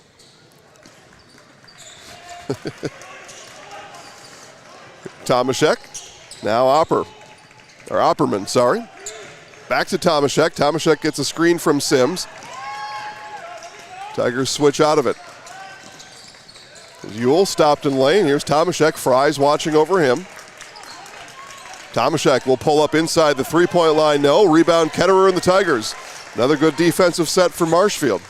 Tomaszek, now Opperman, sorry. Back to Tomaszek. Tomaszek gets a screen from Sims. Tigers switch out of it. Ewell stopped in lane. Here's Tomaszek. Fries watching over him. Tomaszek will pull up inside the three-point line. No. Rebound Ketterer and the Tigers. Another good defensive set for Marshfield.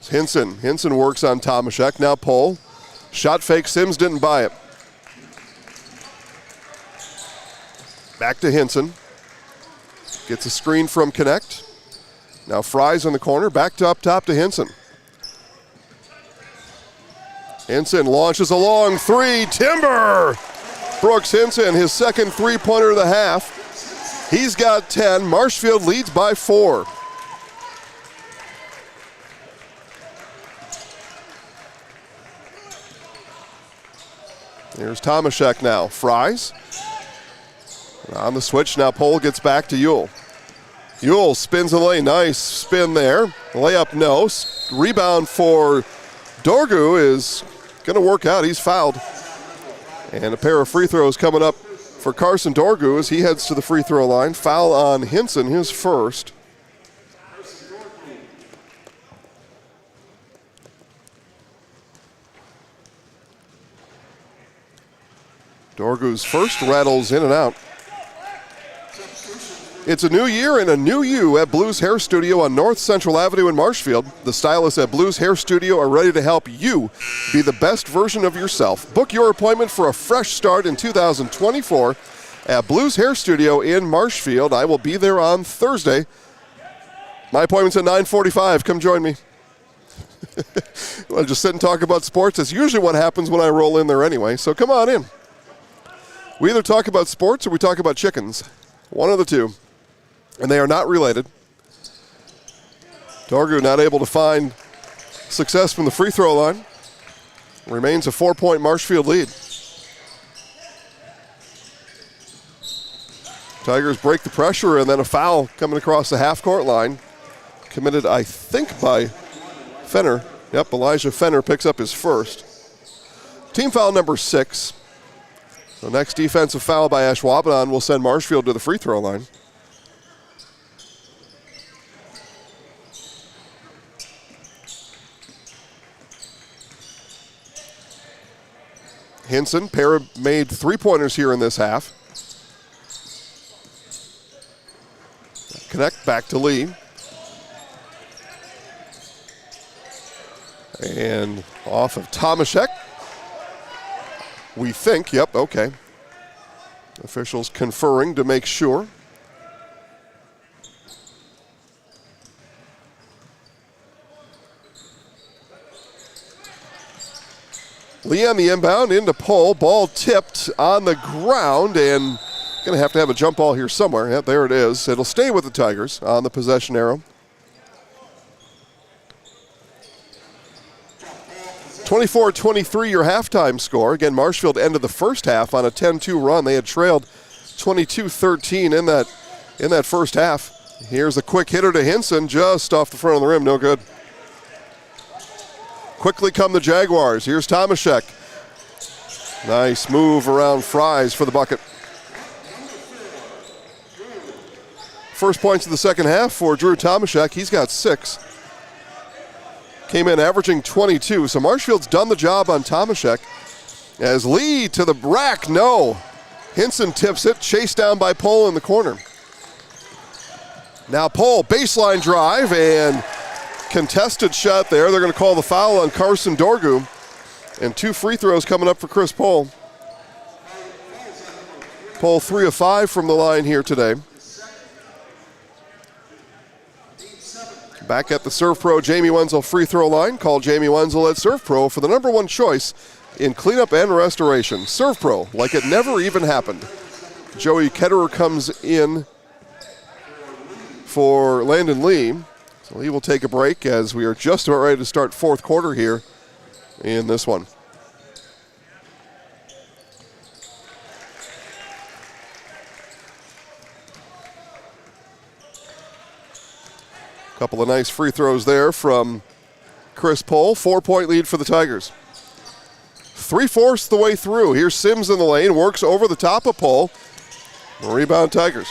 Hinson works on Tomaszek. Now pull. Shot fake. Sims didn't buy it. Back to Hinson. Gets a screen from Connect. Now Fries in the corner. Back to up top to Hinson. Hinson launches a long three. Timber! Brooks Hinson, his second three-pointer of the half. He's got 10. Marshfield leads by 4. Here's Tomaszek now. Fries. On the switch, now Pohl gets back to Ewell. Ewell spins the lane. Nice spin there. Layup, no. Rebound for Dorgu is going to work out. He's fouled. And a pair of free throws coming up for Carson Dorgu as he heads to the free throw line. Foul on Hinson, his first. Dorgu's first rattles in and out. It's a new year and a new you at Blues Hair Studio on North Central Avenue in Marshfield. The stylists at Blues Hair Studio are ready to help you be the best version of yourself. Book your appointment for a fresh start in 2024 at Blues Hair Studio in Marshfield. I will be there on Thursday. My appointment's at 9:45. Come join me. I'll just sit and talk about sports. That's usually what happens when I roll in there anyway, so come on in. We either talk about sports or we talk about chickens. One of the two. And they are not related. Dorgu not able to find success from the free throw line. Remains a 4-point Marshfield lead. Tigers break the pressure and then a foul coming across the half-court line. Committed, I think, by Fenner. Yep, Elijah Fenner picks up his first. Team foul number 6. The next defensive foul by Ashwaubenon will send Marshfield to the free throw line. Hinson, pair of made three-pointers here in this half. connect. Back to Lee. And off of Tomaszek. We think, yep, okay. Officials conferring to make sure. Lee on the inbound into Pohl. Ball tipped on the ground and going to have a jump ball here somewhere. Yeah, there it is. It'll stay with the Tigers on the possession arrow. 24-23 your halftime score. Again, Marshfield ended the first half on a 10-2 run. They had trailed 22-13 in that first half. Here's a quick hitter to Hinson, just off the front of the rim, no good. Quickly come the Jaguars. Here's Tomaszek. Nice move around Fries for the bucket. First points of the second half for Drew Tomaszek. He's got 6. Came in averaging 22. So Marshfield's done the job on Tomaszek. As Lee to the rack, no. Hinson tips it, chased down by Pohl in the corner. Now Pohl, baseline drive, and contested shot there. They're going to call the foul on Carson Dorgu. And 2 free throws coming up for Chris Pohl. Pohl 3 of 5 from the line here today. Back at the Serve Pro Jamie Wenzel free throw line. Call Jamie Wenzel at Serve Pro for the #1 choice in cleanup and restoration. Serve Pro, like it never even happened. Joey Ketterer comes in for Landon Lee. So he will take a break as we are just about ready to start fourth quarter here in this one. Couple of nice free throws there from Chris Pohl. 4-point lead for the Tigers. 3/4 the way through. Here's Sims in the lane, works over the top of Pohl. Rebound Tigers.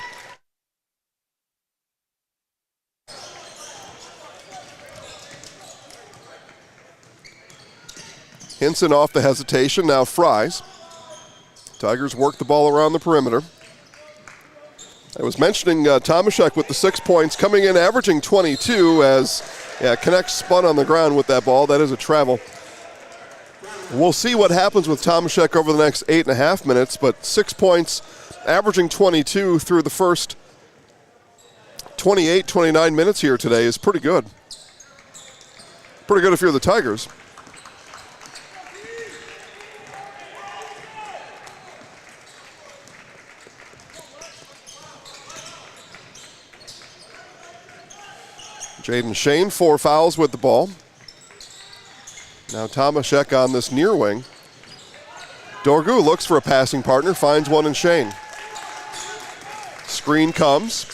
Hinson off the hesitation, now Fries. Tigers work the ball around the perimeter. I was mentioning Tomaszek with the 6 points, coming in averaging 22 as Connect spun on the ground with that ball. That is a travel. We'll see what happens with Tomaszek over the next 8.5 minutes, but 6 points, averaging 22 through the first 28, 29 minutes here today is pretty good. Pretty good if you're the Tigers. Jaden Shane, 4 fouls with the ball. Now Tomaszek on this near wing. Dorgu looks for a passing partner, finds one in Shane. Screen comes.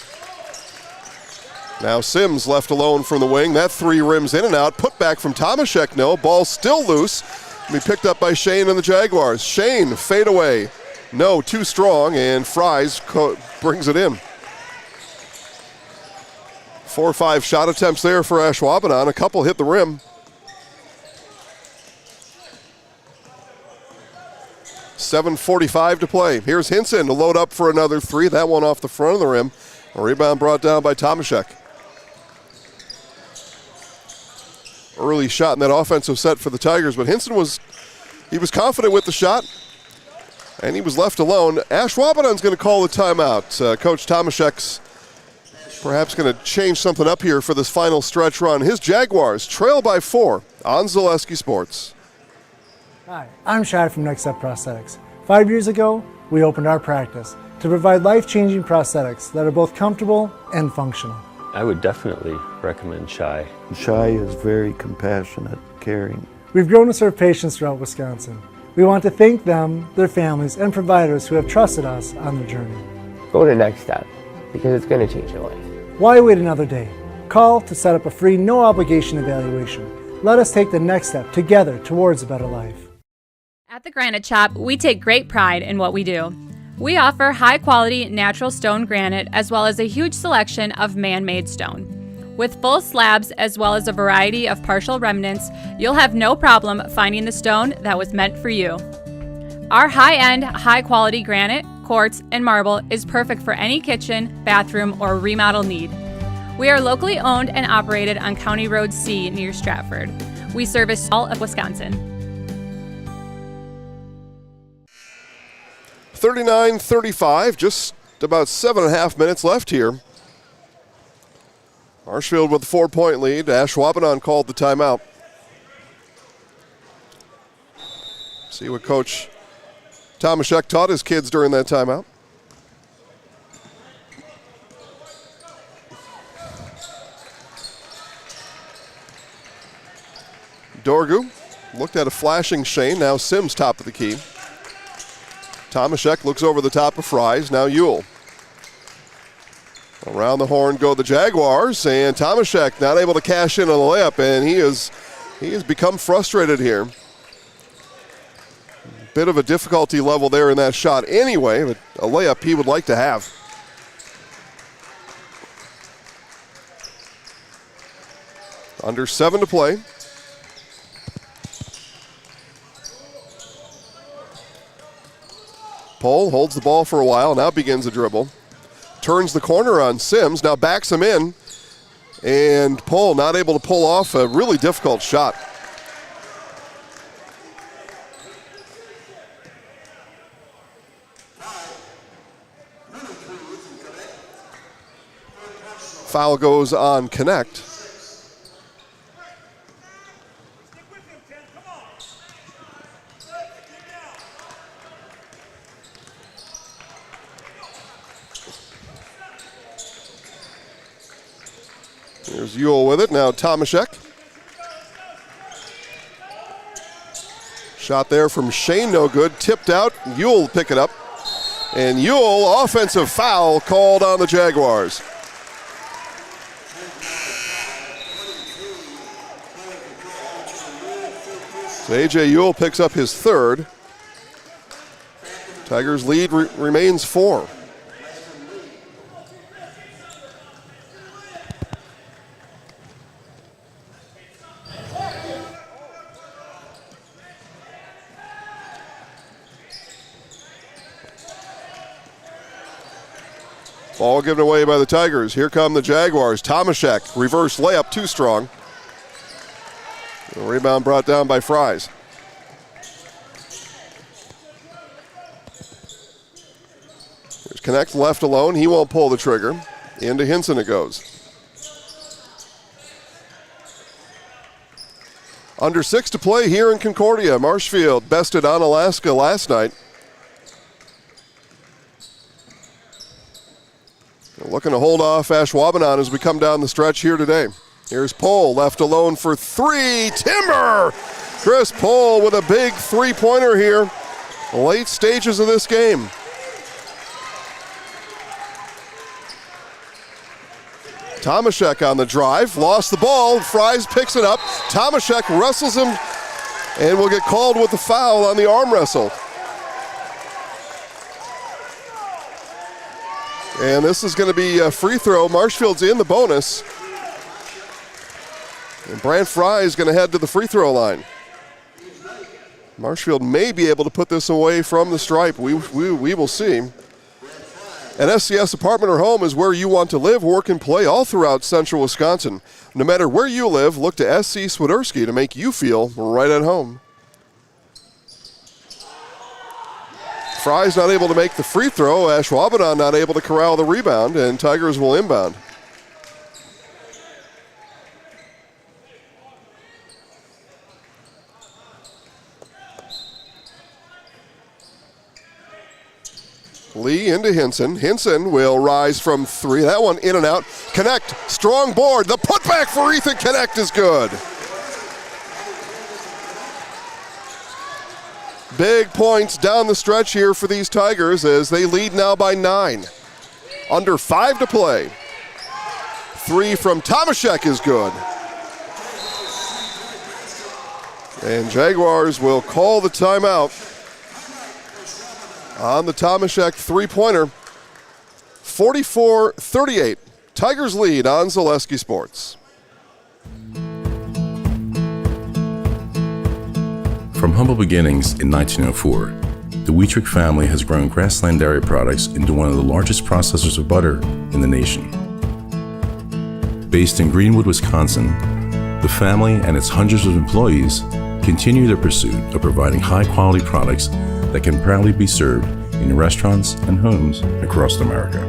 Now Sims left alone from the wing. That 3 rims in and out. Put back from Tomaszek, no. Ball still loose. Be picked up by Shane and the Jaguars. Shane, fade away. No, too strong, and Fries brings it in. 4 or 5 shot attempts there for Ashwaubenon. A couple hit the rim. .7:45 to play. Here's Hinson to load up for another 3. That one off the front of the rim. A rebound brought down by Tomaszek. Early shot in that offensive set for the Tigers, but Hinson was confident with the shot, and he was left alone. Ashwaubenon's going to call the timeout. Coach Tomaszek's perhaps going to change something up here for this final stretch run. His Jaguars trail by 4 on Zaleski Sports. Hi, I'm Shad from Next Step Prosthetics. 5 years ago, we opened our practice to provide life-changing prosthetics that are both comfortable and functional. I would definitely recommend Shai. Shai is very compassionate, caring. We've grown to serve patients throughout Wisconsin. We want to thank them, their families, and providers who have trusted us on their journey. Go to Next Step, because it's going to change your life. Why wait another day? Call to set up a free, no-obligation evaluation. Let us take the next step together towards a better life. At the Granite Shop, we take great pride in what we do. We offer high-quality natural stone granite as well as a huge selection of man-made stone. With full slabs as well as a variety of partial remnants, you'll have no problem finding the stone that was meant for you. Our high-end, high-quality granite, quartz, and marble is perfect for any kitchen, bathroom, or remodel need. We are locally owned and operated on County Road C near Stratford. We service all of Wisconsin. 39-35, just about 7.5 minutes left here. Marshfield with a 4-point lead. Ashwaubenon called the timeout. See what Coach Tomaszek taught his kids during that timeout. Dorgu looked at a flashing Shane. Now Sims top of the key. Tomaszek looks over the top of Fries. Now Ewell. Around the horn go the Jaguars, and Tomaszek not able to cash in on the layup, and he has become frustrated here. Bit of a difficulty level there in that shot anyway, but a layup he would like to have. Under 7 to play. Pohl holds the ball for a while, now begins a dribble. Turns the corner on Sims, now backs him in. And Pohl not able to pull off a really difficult shot. Foul goes on Connect. There's Ewell with it. Now Tomaszek. Shot there from Shane, no good. Tipped out. Ewell pick it up. And Ewell, offensive foul called on the Jaguars. So A.J. Ewell picks up his third. Tigers' lead remains 4. Ball given away by the Tigers. Here come the Jaguars. Tomaszek, reverse layup, too strong. The rebound brought down by Fries. There's Connect left alone. He won't pull the trigger. Into Hinson it goes. Under 6 to play here in Concordia. Marshfield bested Onalaska last night. They're looking to hold off Ashwaubenon as we come down the stretch here today. Here's Pohl left alone for 3. Timber! Chris Pohl with a big three-pointer here. Late stages of this game. Tomaszek on the drive, lost the ball. Fries picks it up. Tomaszek wrestles him and will get called with the foul on the arm wrestle. And this is going to be a free throw. Marshfield's in the bonus. And Brant Fry is going to head to the free throw line. Marshfield may be able to put this away from the stripe. We will see. An SCS apartment or home is where you want to live, work, and play all throughout central Wisconsin. No matter where you live, look to SC Swiderski to make you feel right at home. Fry's not able to make the free throw. Ashwaubenon not able to corral the rebound, and Tigers will inbound. Lee into Hinson. Hinson will rise from 3. That one in and out. Connect, strong board. The putback for Ethan Connect is good. Big points down the stretch here for these Tigers as they lead now by 9. Under 5 to play. 3 from Tomaszek is good. And Jaguars will call the timeout on the Tomaszek three-pointer. 44-38. Tigers lead on Zaleski Sports. From humble beginnings in 1904, the Wheatrick family has grown Grassland Dairy Products into one of the largest processors of butter in the nation. Based in Greenwood, Wisconsin, the family and its hundreds of employees continue their pursuit of providing high-quality products that can proudly be served in restaurants and homes across America.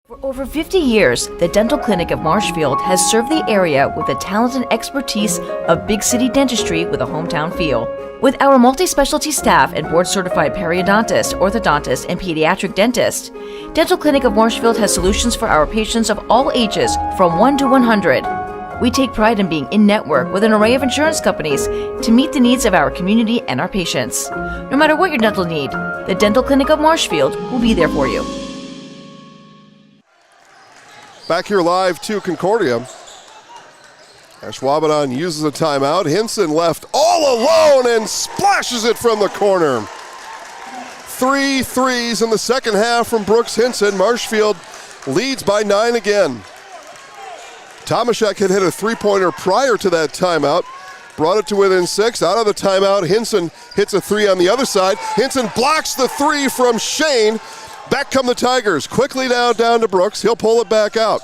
For over 50 years, the Dental Clinic of Marshfield has served the area with the talent and expertise of big city dentistry with a hometown feel. With our multi-specialty staff and board-certified periodontist, orthodontist, and pediatric dentist, Dental Clinic of Marshfield has solutions for our patients of all ages from 1 to 100. We take pride in being in-network with an array of insurance companies to meet the needs of our community and our patients. No matter what your dental need, the Dental Clinic of Marshfield will be there for you. Back here live to Concordia. Ashwaubenon uses a timeout. Hinson left all alone and splashes it from the corner. 3 threes in the second half from Brooks Hinson. Marshfield leads by 9 again. Tomaszek had hit a three-pointer prior to that timeout. Brought it to within 6. Out of the timeout, Hinson hits a 3 on the other side. Hinson blocks the 3 from Shane. Back come the Tigers. Quickly now down to Brooks. He'll pull it back out.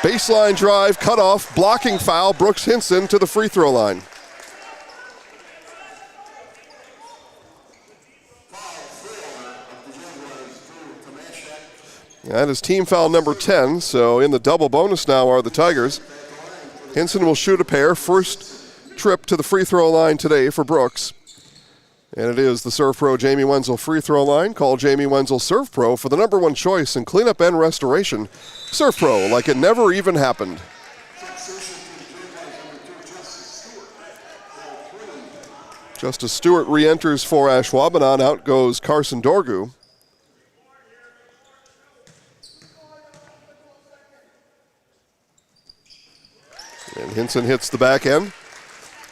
Baseline drive, cutoff, blocking foul. Brooks Hinson to the free throw line. That is team foul number 10, so in the double bonus now are the Tigers. Hinson will shoot a pair. First trip to the free throw line today for Brooks. And it is the Serve Pro Jamie Wenzel free throw line. Call Jamie Wenzel Serve Pro for the #1 choice in cleanup and restoration. Serve Pro, like it never even happened. Justice Stewart re-enters for Ashwaubenon. Out goes Carson Dorgu. And Hinson hits the back end.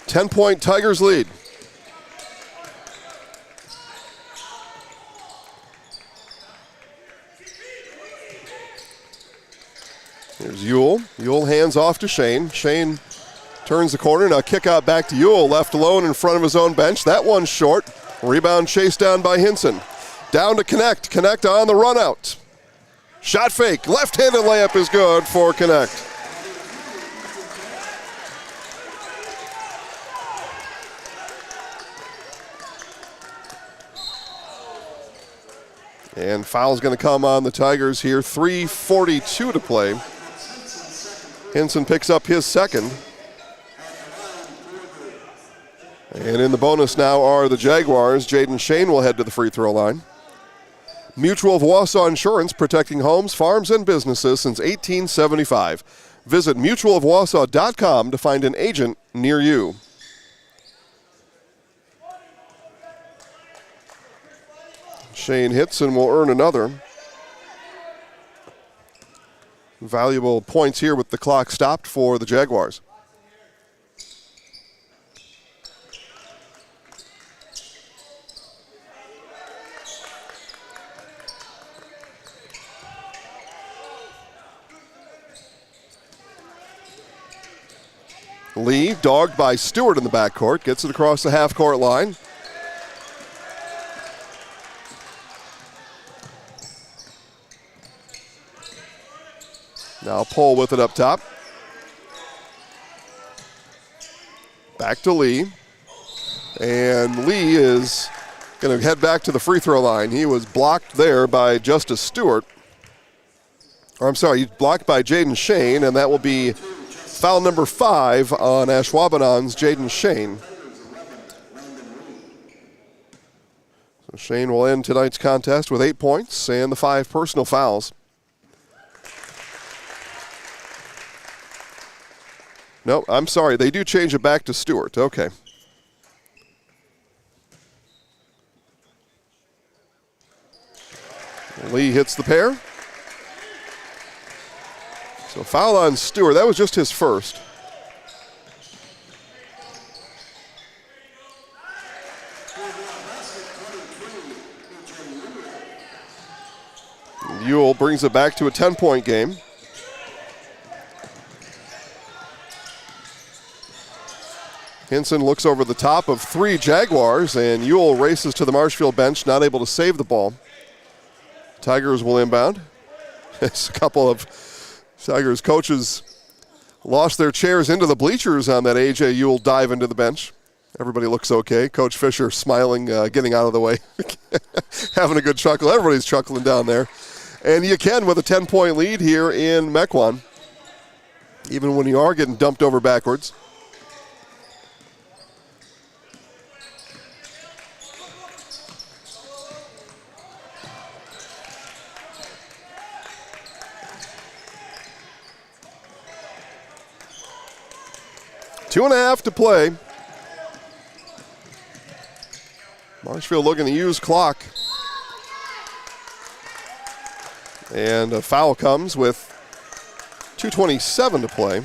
10-point Tigers lead. Here's Ewell. Ewell hands off to Shane. Shane turns the corner. Now kick out back to Ewell. Left alone in front of his own bench. That one's short. Rebound chased down by Hinson. Down to Connect. Connect on the run out. Shot fake. Left-handed layup is good for Connect. And foul's going to come on the Tigers here. 3:42 to play. Hinson picks up his second. And in the bonus now are the Jaguars. Jaden Shane will head to the free throw line. Mutual of Wausau Insurance, protecting homes, farms, and businesses since 1875. Visit mutualofwausau.com to find an agent near you. Shane hits and will earn another. Valuable points here with the clock stopped for the Jaguars. Lee, dogged by Stewart in the backcourt, gets it across the half-court line. Now Pohl with it up top. Back to Lee. And Lee is going to head back to the free throw line. He was blocked there by Justice Stewart. Or I'm sorry, he's blocked by Jaden Shane, and that will be foul number 5 on Ashwaubenon's Jaden Shane. So Shane will end tonight's contest with 8 points and the 5 personal fouls. No, I'm sorry. They do change it back to Stewart. Okay. Lee hits the pair. So foul on Stewart. That was just his first. Ewell brings it back to a 10-point game. Hinson looks over the top of 3 Jaguars, and Ewell races to the Marshfield bench, not able to save the ball. Tigers will inbound. As a couple of Tigers coaches lost their chairs into the bleachers on that A.J. Ewell dive into the bench. Everybody looks okay. Coach Fisher smiling, getting out of the way, having a good chuckle. Everybody's chuckling down there. And you can with a 10-point lead here in Mequon, even when you are getting dumped over backwards. Two and a half to play. Marshfield looking to use clock. And a foul comes with 2:27 to play.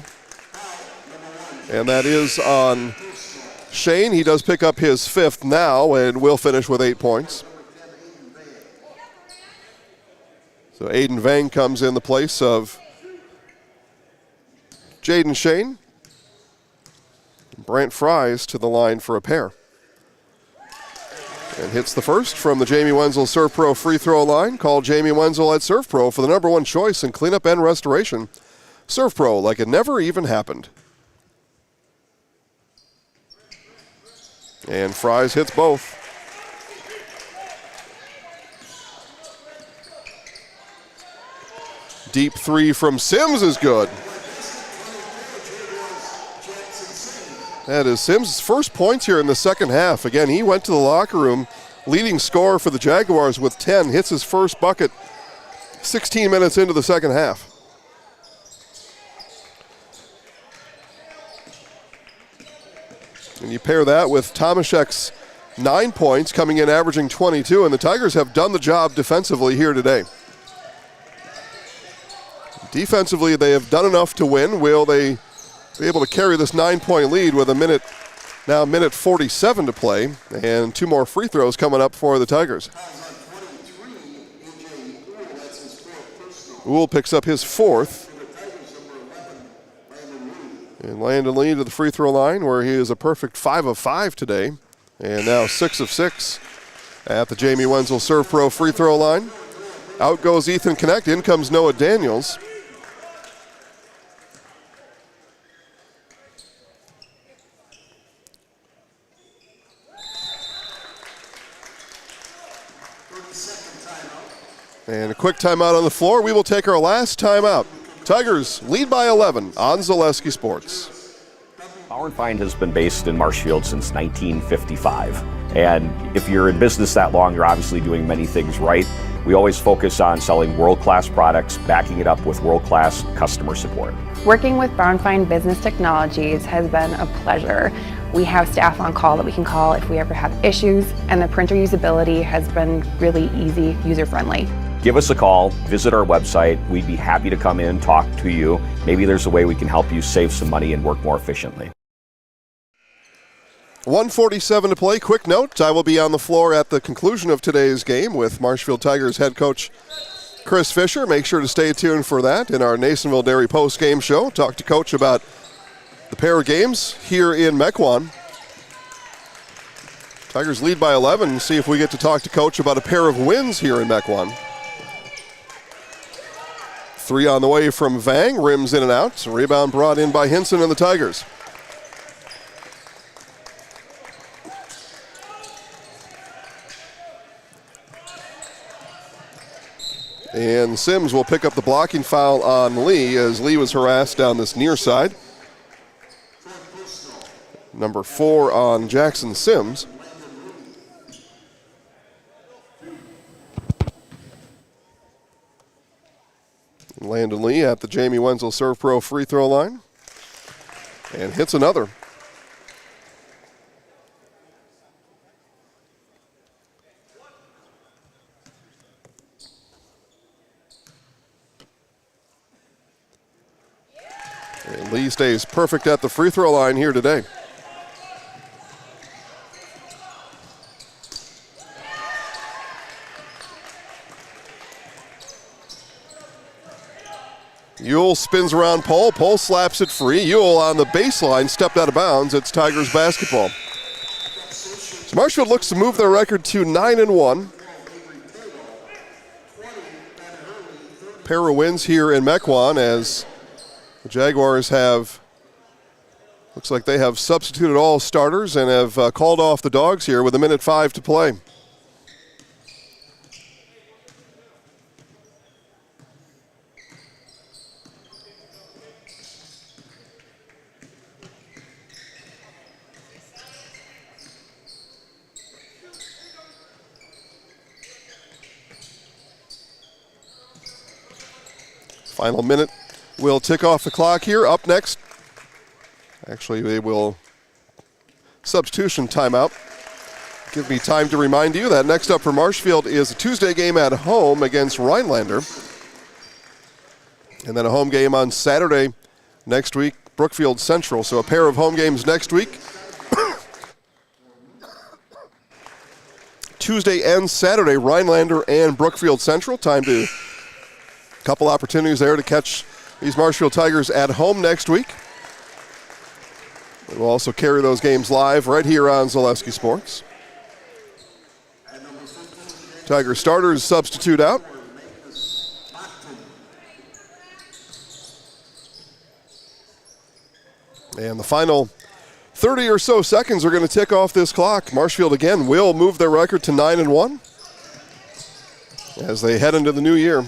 And that is on Shane. He does pick up his 5th now and will finish with 8 points. So Aiden Vang comes in the place of Jaden Shane. Brant Fries to the line for a pair. And hits the first from the Jamie Wenzel Serve Pro free throw line. Call Jamie Wenzel at Serve Pro for the #1 choice in cleanup and restoration. Serve Pro, like it never even happened. And Fries hits both. Deep three from Sims is good. That is Sims' first points here in the second half. Again, he went to the locker room, leading scorer for the Jaguars with 10, hits his first bucket 16 minutes into the second half. And you pair that with Tomaszek's 9 points, coming in averaging 22, and the Tigers have done the job defensively here today. Defensively, they have done enough to win. Will they be able to carry this 9-point lead with minute 47 to play, and 2 more free throws coming up for the Tigers. Uhl picks up his 4th. And Landon Lee to the free throw line, where he is a perfect 5 of 5 today, and now 6 of 6 at the Jamie Wenzel Serve Pro free throw line. Out goes Ethan Connect, in comes Noah Daniels. And a quick timeout on the floor. We will take our last timeout. Tigers lead by 11 on Zaleski Sports. Power & Find has been based in Marshfield since 1955. And if you're in business that long, you're obviously doing many things right. We always focus on selling world-class products, backing it up with world-class customer support. Working with Power & Find Business Technologies has been a pleasure. We have staff on call that we can call if we ever have issues, and the printer usability has been really easy, user-friendly. Give us a call, visit our website. We'd be happy to come in, talk to you. Maybe there's a way we can help you save some money and work more efficiently. 1:47 to play. Quick note, I will be on the floor at the conclusion of today's game with Marshfield Tigers head coach Chris Fisher. Make sure to stay tuned for that in our Nasonville Dairy post-game show. Talk to Coach about the pair of games here in Mequon. Tigers lead by 11. See if we get to talk to Coach about a pair of wins here in Mequon. 3 on the way from Vang, rims in and out. Rebound brought in by Hinson and the Tigers. And Sims will pick up the blocking foul on Lee as Lee was harassed down this near side. Number 4 on Jackson Sims. Landon Lee at the Jamie Wenzel Serve Pro free throw line and hits another. And Lee stays perfect at the free throw line here today. Ewell spins around Pohl. Pohl slaps it free. Ewell on the baseline, stepped out of bounds. It's Tigers basketball. So Marshfield looks to move their record to 9-1. pair of wins here in Mequon as the Jaguars have, looks like they have substituted all starters and have called off the Dogs here with 1:05 to play. Final minute will tick off the clock here. Up next, actually they will substitution timeout. Give me time to remind you that next up for Marshfield is a Tuesday game at home against Rhinelander. And then a home game on Saturday next week, Brookfield Central. So a pair of home games next week. Tuesday and Saturday, Rhinelander and Brookfield Central. Time to couple opportunities there to catch these Marshfield Tigers at home next week. We'll also carry those games live right here on Zaleski Sports. Tiger starters substitute out. And the final 30 or so seconds are going to tick off this clock. Marshfield again will move their record to 9-1 as they head into the new year.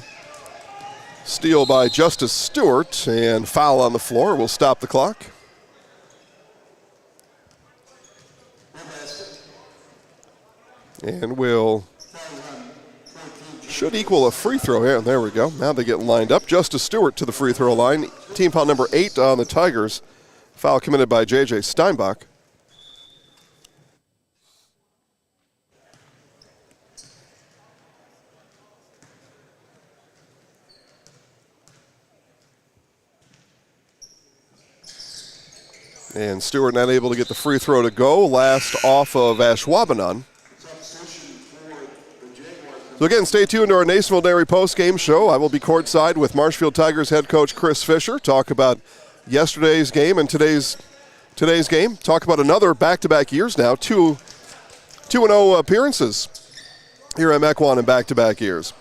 Steal by Justice Stewart, and foul on the floor will stop the clock. And should equal a free throw here. There we go. Now they get lined up. Justice Stewart to the free throw line. Team foul number 8 on the Tigers. Foul committed by J.J. Steinbach. And Stewart not able to get the free throw to go. Last off of Ashwaubenon. So again, stay tuned to our Nasonville Dairy post-game show. I will be courtside with Marshfield Tigers head coach Chris Fisher. Talk about yesterday's game and today's game. Talk about another back-to-back years now. 2-0 appearances here at Mequon in back-to-back years.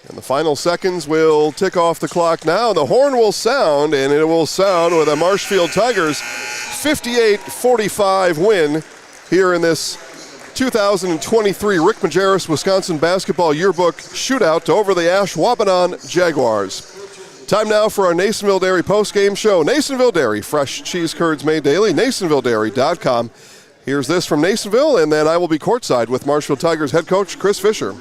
And the final seconds will tick off the clock now. The horn will sound, and it will sound with a Marshfield Tigers 58-45 win here in this 2023 Rick Majerus Wisconsin Basketball Yearbook Shootout over the Ashwaubenon Jaguars. Time now for our Nasonville Dairy postgame show. Nasonville Dairy, fresh cheese curds made daily, NasonvilleDairy.com. Here's this from Nasonville, and then I will be courtside with Marshfield Tigers head coach Chris Fisher.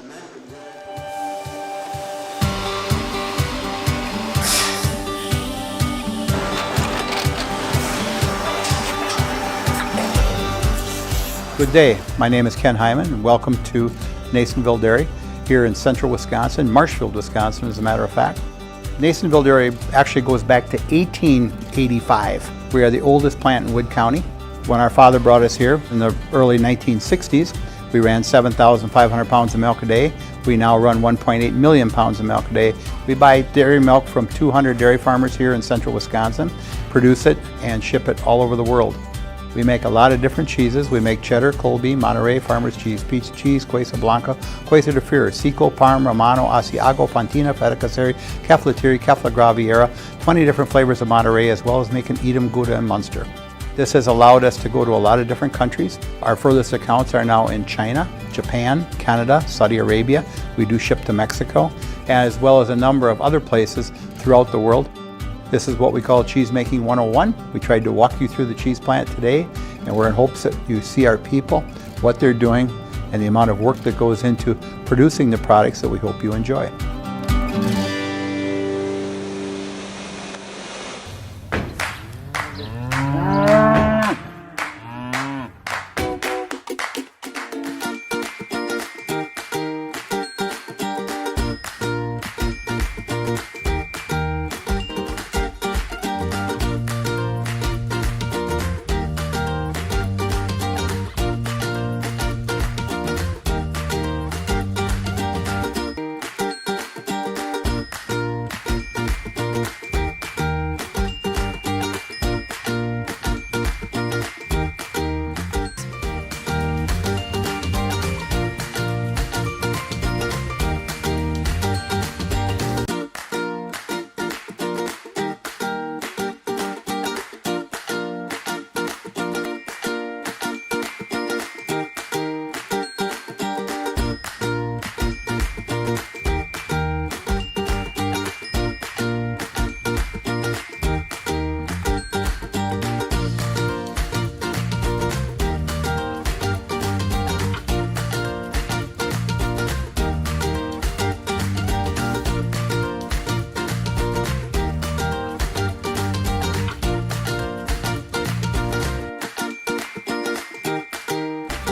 Good day. My name is Ken Hyman, and welcome to Nasonville Dairy here in central Wisconsin, Marshfield, Wisconsin, as a matter of fact. Nasonville Dairy actually goes back to 1885. We are the oldest plant in Wood County. When our father brought us here in the early 1960s, we ran 7,500 pounds of milk a day. We now run 1.8 million pounds of milk a day. We buy dairy milk from 200 dairy farmers here in central Wisconsin, produce it, and ship it all over the world. We make a lot of different cheeses. We make cheddar, Colby, Monterey, Farmer's Cheese, Peach Cheese, Quesa Blanca, Quesa de Freer, Seco, Parm, Romano, Asiago, Fontina, Feta Caseri, Caflateri, Cafla Graviera, 20 different flavors of Monterey, as well as making Edam, Gouda, and Munster. This has allowed us to go to a lot of different countries. Our furthest accounts are now in China, Japan, Canada, Saudi Arabia. We do ship to Mexico, as well as a number of other places throughout the world. This is what we call Cheese Making 101. We tried to walk you through the cheese plant today, and we're in hopes that you see our people, what they're doing, and the amount of work that goes into producing the products that we hope you enjoy.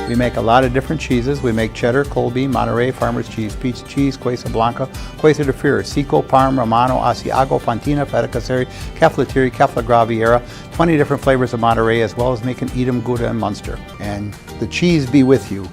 We make a lot of different cheeses. We make cheddar, Colby, Monterey, Farmer's Cheese, Peach Cheese, Quesa Blanca, Quesa de Fir, Seco, Parm, Romano, Asiago, Fontina, Feta Caseri, Cafetieri, Cafla Graviera, 20 different flavors of Monterey, as well as making Edam, Gouda, and Munster. And the cheese be with you.